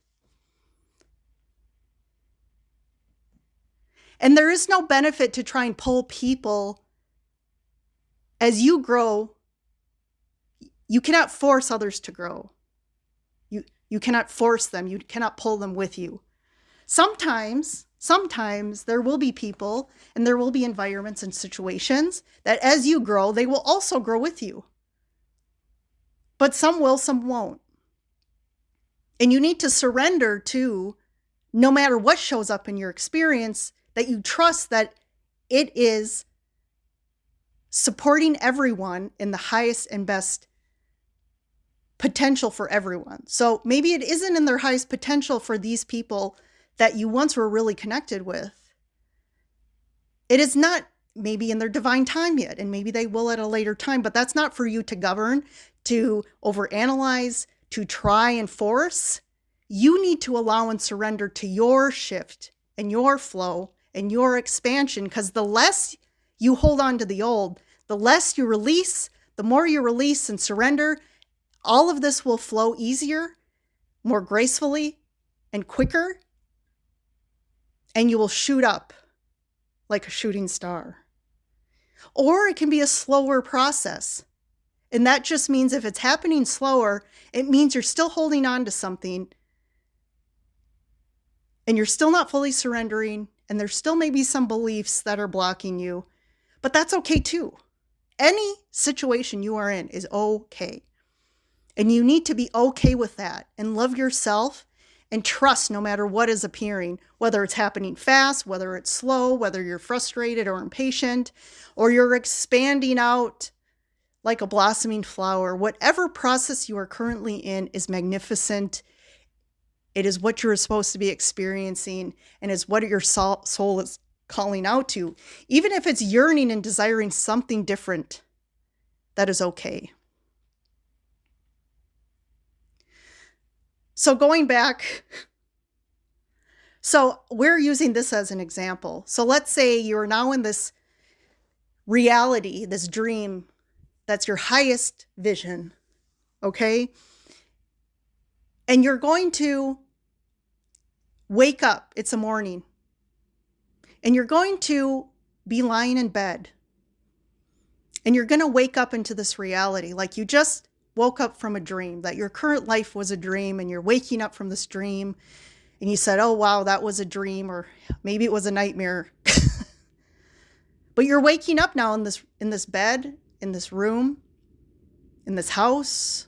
And there is no benefit to try and pull people. As you grow, you cannot force others to grow. You cannot force them. You cannot pull them with you. Sometimes there will be people and there will be environments and situations that as you grow, they will also grow with you. But some will, some won't. And you need to surrender to, no matter what shows up in your experience, that you trust that it is supporting everyone in the highest and best potential for everyone. So maybe it isn't in their highest potential for these people that you once were really connected with. It is not maybe in their divine time yet, and maybe they will at a later time, but that's not for you to govern, to overanalyze, to try and force. You need to allow and surrender to your shift and your flow and your expansion, because the less you hold on to the old. The less you release, the more you release and surrender, all of this will flow easier, more gracefully, and quicker, and you will shoot up like a shooting star. Or it can be a slower process. And that just means if it's happening slower, it means you're still holding on to something and you're still not fully surrendering, and there's still maybe some beliefs that are blocking you, but that's okay too. Any situation you are in is okay. And you need to be okay with that and love yourself and trust no matter what is appearing, whether it's happening fast, whether it's slow, whether you're frustrated or impatient, or you're expanding out like a blossoming flower. Whatever process you are currently in is magnificent. It is what you're supposed to be experiencing, and is what your soul is calling out to. Even if it's yearning and desiring something different, that is okay. So going back, so we're using this as an example. So let's say you're now in this reality, this dream, that's your highest vision, okay? And you're going to wake up, it's a morning, and you're going to be lying in bed. And you're going to wake up into this reality, like you just woke up from a dream, that your current life was a dream, and you're waking up from this dream, and you said, oh, wow, that was a dream, or maybe it was a nightmare. But you're waking up now in this bed, in this room, in this house,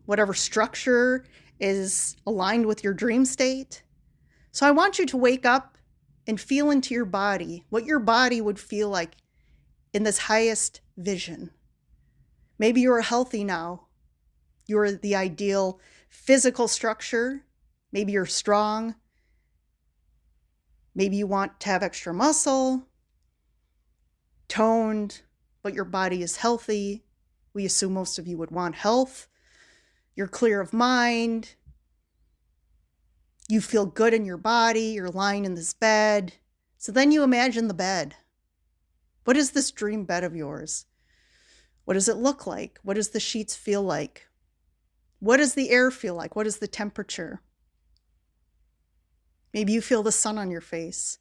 whatever structure is aligned with your dream state. So I want you to wake up and feel into your body, what your body would feel like in this highest vision. Maybe you're healthy now. You're the ideal physical structure. Maybe you're strong. Maybe you want to have extra muscle, toned, but your body is healthy. We assume most of you would want health. You're clear of mind. You feel good in your body. You're lying in this bed. So then you imagine the bed. What is this dream bed of yours? What does it look like? What does the sheets feel like? What does the air feel like? What is the temperature? Maybe you feel the sun on your face.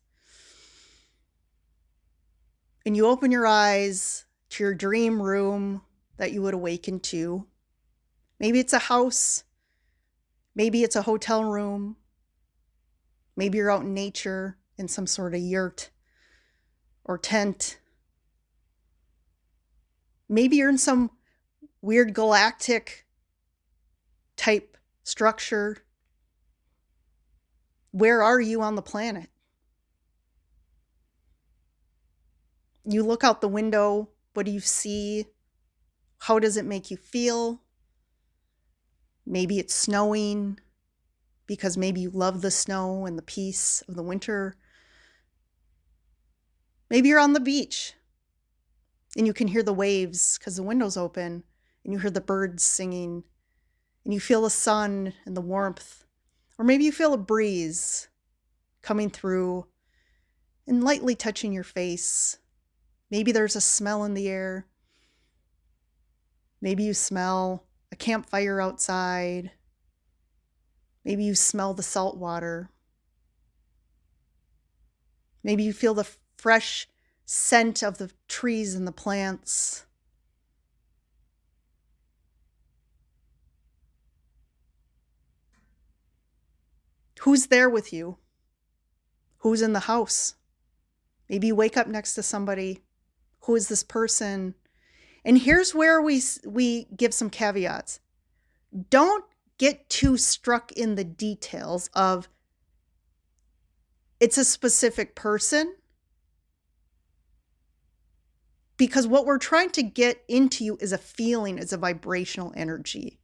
And you open your eyes to your dream room that you would awaken to. Maybe it's a house. Maybe it's a hotel room. Maybe you're out in nature in some sort of yurt or tent. Maybe you're in some weird galactic type structure. Where are you on the planet? You look out the window. What do you see? How does it make you feel? Maybe it's snowing because maybe you love the snow and the peace of the winter. Maybe you're on the beach and you can hear the waves because the window's open, and you hear the birds singing, and you feel the sun and the warmth. Or maybe you feel a breeze coming through and lightly touching your face. Maybe there's a smell in the air. Maybe you smell a campfire outside. Maybe you smell the salt water. Maybe you feel the fresh scent of the trees and the plants. Who's there with you? Who's in the house? Maybe you wake up next to somebody. Who is this person? And here's where we give some caveats. Don't get too struck in the details of it's a specific person, because what we're trying to get into you is a feeling, is a vibrational energy.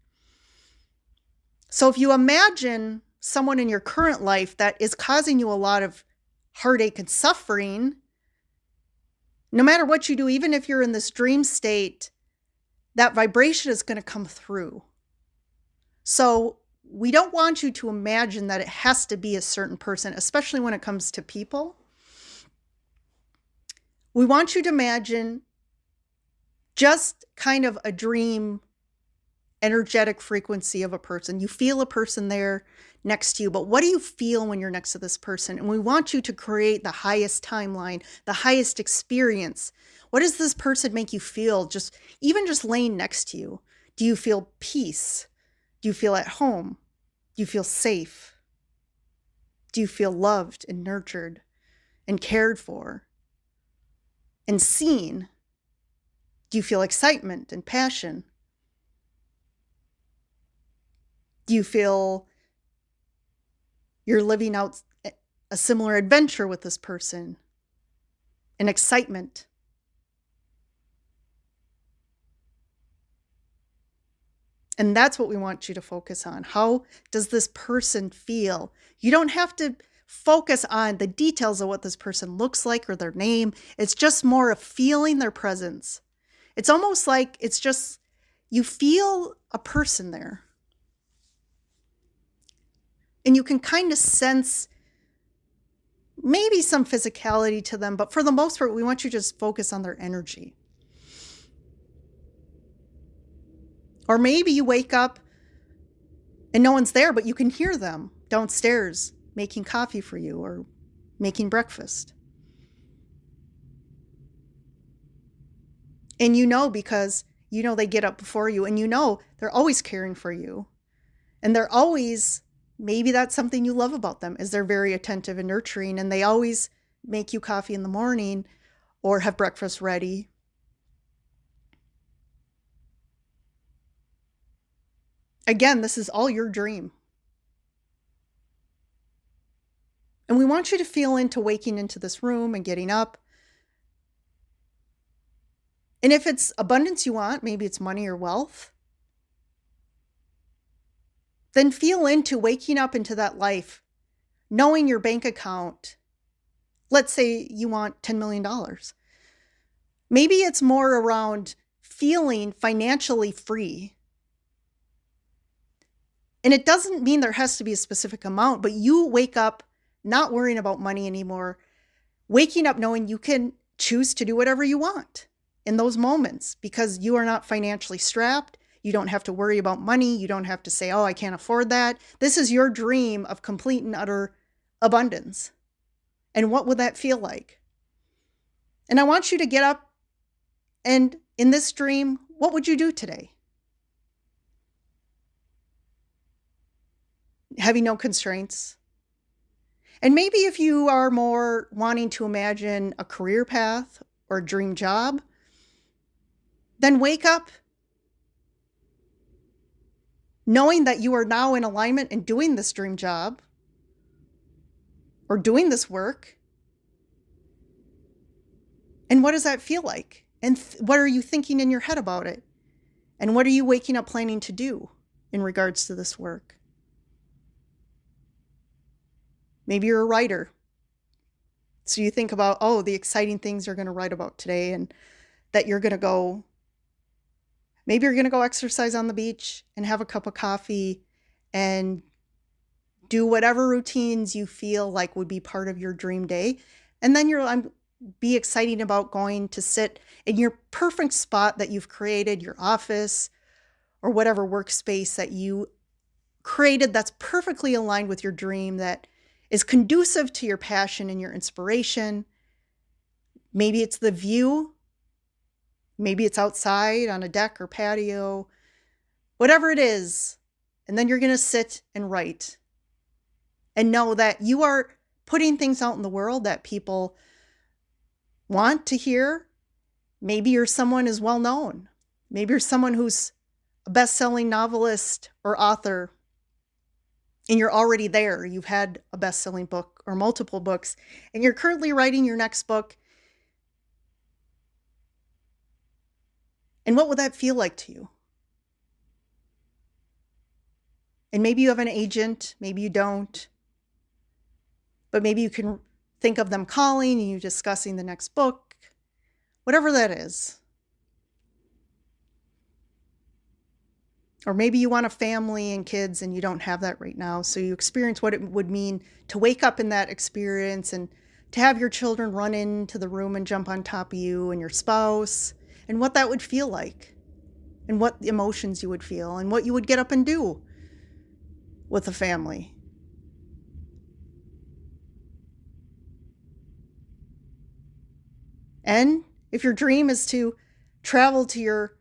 So if you imagine someone in your current life that is causing you a lot of heartache and suffering, no matter what you do, even if you're in this dream state, that vibration is going to come through. So we don't want you to imagine that it has to be a certain person, especially when it comes to people. We want you to imagine just kind of a dream energetic frequency of a person. You feel a person there next to you, but what do you feel when you're next to this person? And we want you to create the highest timeline, the highest experience. What does this person make you feel even just laying next to you? Do you feel peace? Do you feel at home? Do you feel safe? Do you feel loved and nurtured and cared for and seen? Do you feel excitement and passion? Do you feel you're living out a similar adventure with this person? An excitement? And that's what we want you to focus on. How does this person feel? You don't have to focus on the details of what this person looks like or their name. It's just more of feeling their presence. It's almost like it's just, you feel a person there. And you can kind of sense maybe some physicality to them, but for the most part, we want you to just focus on their energy. Or maybe you wake up and no one's there, but you can hear them downstairs making coffee for you or making breakfast. And you know, because you know they get up before you, and you know they're always caring for you. And they're always, maybe that's something you love about them, is they're very attentive and nurturing, and they always make you coffee in the morning or have breakfast ready. Again, this is all your dream. And we want you to feel into waking into this room and getting up. And if it's abundance you want, maybe it's money or wealth, then feel into waking up into that life, knowing your bank account. Let's say you want $10 million. Maybe it's more around feeling financially free. And it doesn't mean there has to be a specific amount, but you wake up not worrying about money anymore, waking up knowing you can choose to do whatever you want in those moments because you are not financially strapped. You don't have to worry about money. You don't have to say, oh, I can't afford that. This is your dream of complete and utter abundance. And what would that feel like? And I want you to get up and in this dream, what would you do today? Having no constraints. And maybe if you are more wanting to imagine a career path or a dream job, then wake up knowing that you are now in alignment and doing this dream job or doing this work. And what does that feel like? And what are you thinking in your head about it? And what are you waking up planning to do in regards to this work? Maybe you're a writer. So you think about, oh, the exciting things you're going to write about today, and that you're going to go, maybe you're going to go exercise on the beach and have a cup of coffee and do whatever routines you feel like would be part of your dream day. And then be exciting about going to sit in your perfect spot that you've created, your office or whatever workspace that you created that's perfectly aligned with your dream, that is conducive to your passion and your inspiration. Maybe it's the view. Maybe it's outside on a deck or patio, whatever it is. And then you're going to sit and write and know that you are putting things out in the world that people want to hear. Maybe you're someone who's well known. Maybe you're someone who's a best-selling novelist or author, and you're already there. You've had a best-selling book or multiple books, and you're currently writing your next book. And what would that feel like to you? And maybe you have an agent, maybe you don't, but maybe you can think of them calling and you discussing the next book, whatever that is. Or maybe you want a family and kids and you don't have that right now. So you experience what it would mean to wake up in that experience and to have your children run into the room and jump on top of you and your spouse, and what that would feel like, and what emotions you would feel, and what you would get up and do with a family. And if your dream is to travel to your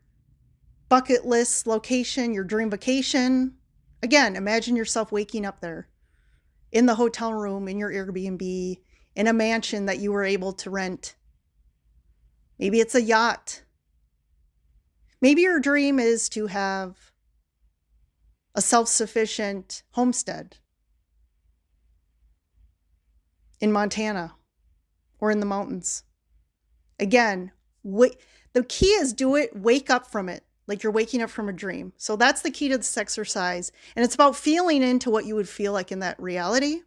bucket list location, your dream vacation, again, imagine yourself waking up there in the hotel room, in your Airbnb, in a mansion that you were able to rent. Maybe it's a yacht. Maybe your dream is to have a self-sufficient homestead in Montana or in the mountains. Again, the key is do it, wake up from it, like you're waking up from a dream. So that's the key to this exercise. And it's about feeling into what you would feel like in that reality.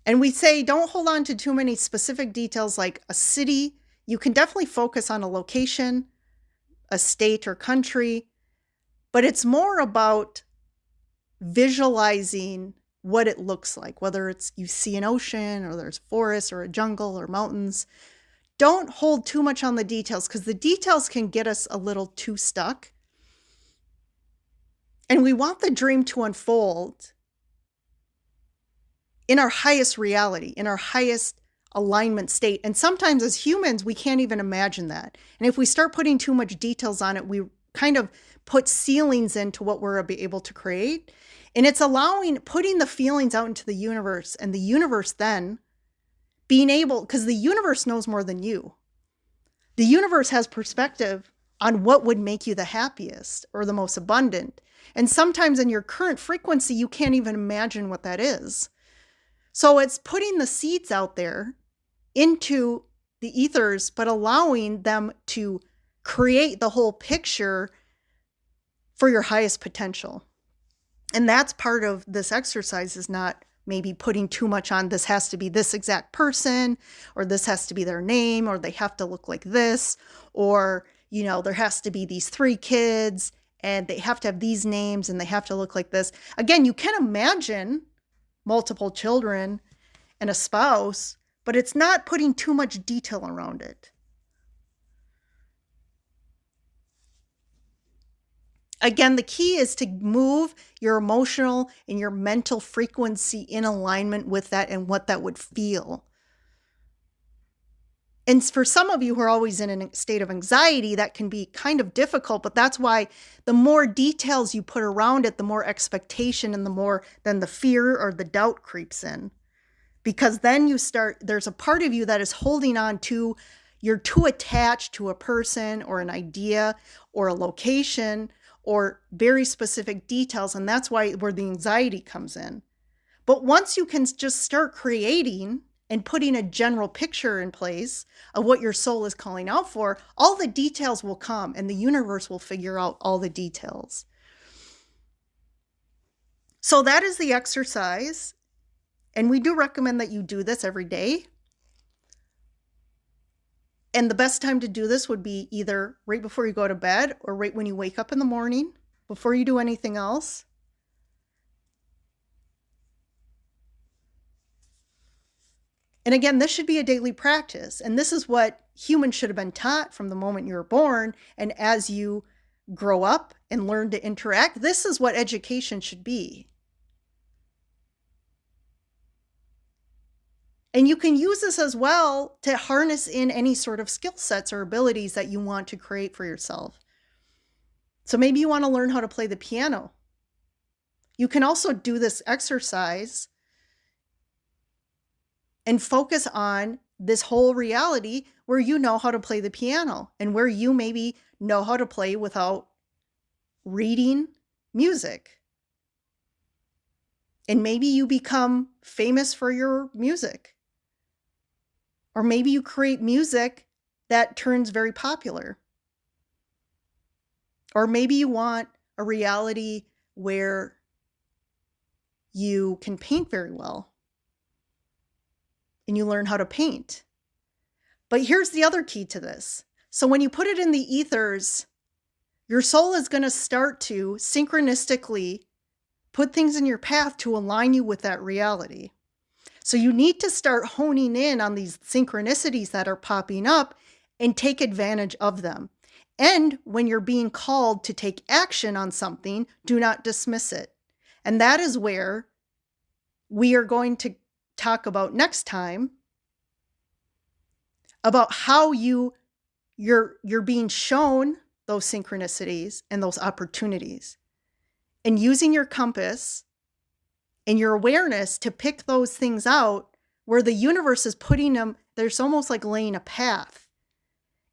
And we say don't hold on to too many specific details like a city. You can definitely focus on a location, a state or country, but it's more about visualizing what it looks like, whether it's you see an ocean or there's forests or a jungle or mountains. Don't hold too much on the details because the details can get us a little too stuck. And we want the dream to unfold in our highest reality, in our highest alignment state. And sometimes as humans, we can't even imagine that. And if we start putting too much details on it, we kind of put ceilings into what we're able to create. And it's putting the feelings out into the universe, and the universe then being able, because the universe knows more than you. The universe has perspective on what would make you the happiest or the most abundant. And sometimes in your current frequency, you can't even imagine what that is. So it's putting the seeds out there into the ethers, but allowing them to create the whole picture for your highest potential. And that's part of this exercise, is not maybe putting too much on this has to be this exact person, or this has to be their name, or they have to look like this, or, there has to be these 3 kids and they have to have these names and they have to look like this. Again, you can imagine multiple children and a spouse, but it's not putting too much detail around it. Again, the key is to move your emotional and your mental frequency in alignment with that and what that would feel. And for some of you who are always in a state of anxiety, that can be kind of difficult, but that's why the more details you put around it, the more expectation and then the fear or the doubt creeps in. Because then there's a part of you that is holding on to, you're too attached to a person or an idea or a location or very specific details. And that's where the anxiety comes in. But once you can just start creating and putting a general picture in place of what your soul is calling out for, all the details will come and the universe will figure out all the details. So that is the exercise. And we do recommend that you do this every day. And the best time to do this would be either right before you go to bed or right when you wake up in the morning, before you do anything else. And again, this should be a daily practice. And this is what humans should have been taught from the moment you were born. And as you grow up and learn to interact, this is what education should be. And you can use this as well to harness in any sort of skill sets or abilities that you want to create for yourself. So maybe you want to learn how to play the piano. You can also do this exercise and focus on this whole reality where you know how to play the piano and where you maybe know how to play without reading music. And maybe you become famous for your music. Or maybe you create music that turns very popular. Or maybe you want a reality where you can paint very well and you learn how to paint. But here's the other key to this. So when you put it in the ethers, your soul is going to start to synchronistically put things in your path to align you with that reality. So you need to start honing in on these synchronicities that are popping up and take advantage of them. And when you're being called to take action on something, do not dismiss it. And that is where we are going to talk about next time about how you're being shown those synchronicities and those opportunities, and using your compass and your awareness to pick those things out where the universe is putting them. There's almost like laying a path.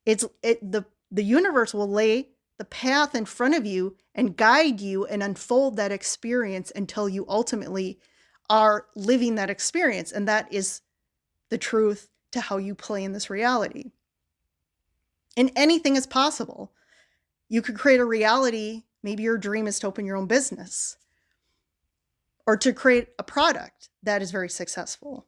The universe will lay the path in front of you and guide you and unfold that experience until you ultimately are living that experience. And that is the truth to how you play in this reality. And anything is possible. You could create a reality. Maybe your dream is to open your own business or to create a product that is very successful.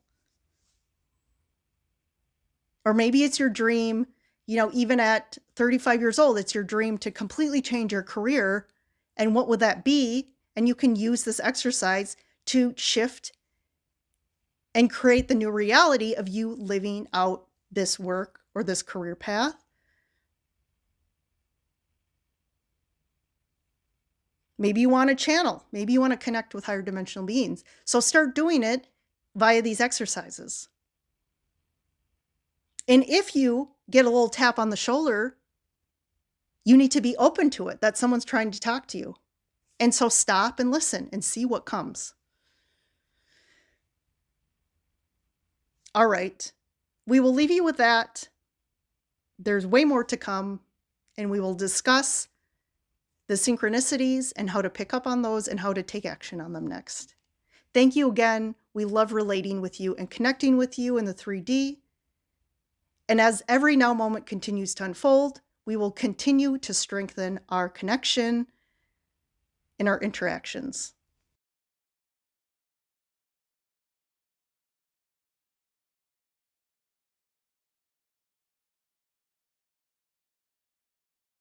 Or maybe it's your dream, even at 35 years old, it's your dream to completely change your career. And what would that be? And you can use this exercise to shift and create the new reality of you living out this work or this career path. Maybe you want to channel. Maybe you want to connect with higher dimensional beings. So start doing it via these exercises. And if you get a little tap on the shoulder, you need to be open to it, that someone's trying to talk to you. And so stop and listen and see what comes. All right. We will leave you with that. There's way more to come, and we will discuss the synchronicities and how to pick up on those and how to take action on them next. Thank you again. We love relating with you and connecting with you in the 3D. And as every now moment continues to unfold, we will continue to strengthen our connection and our interactions.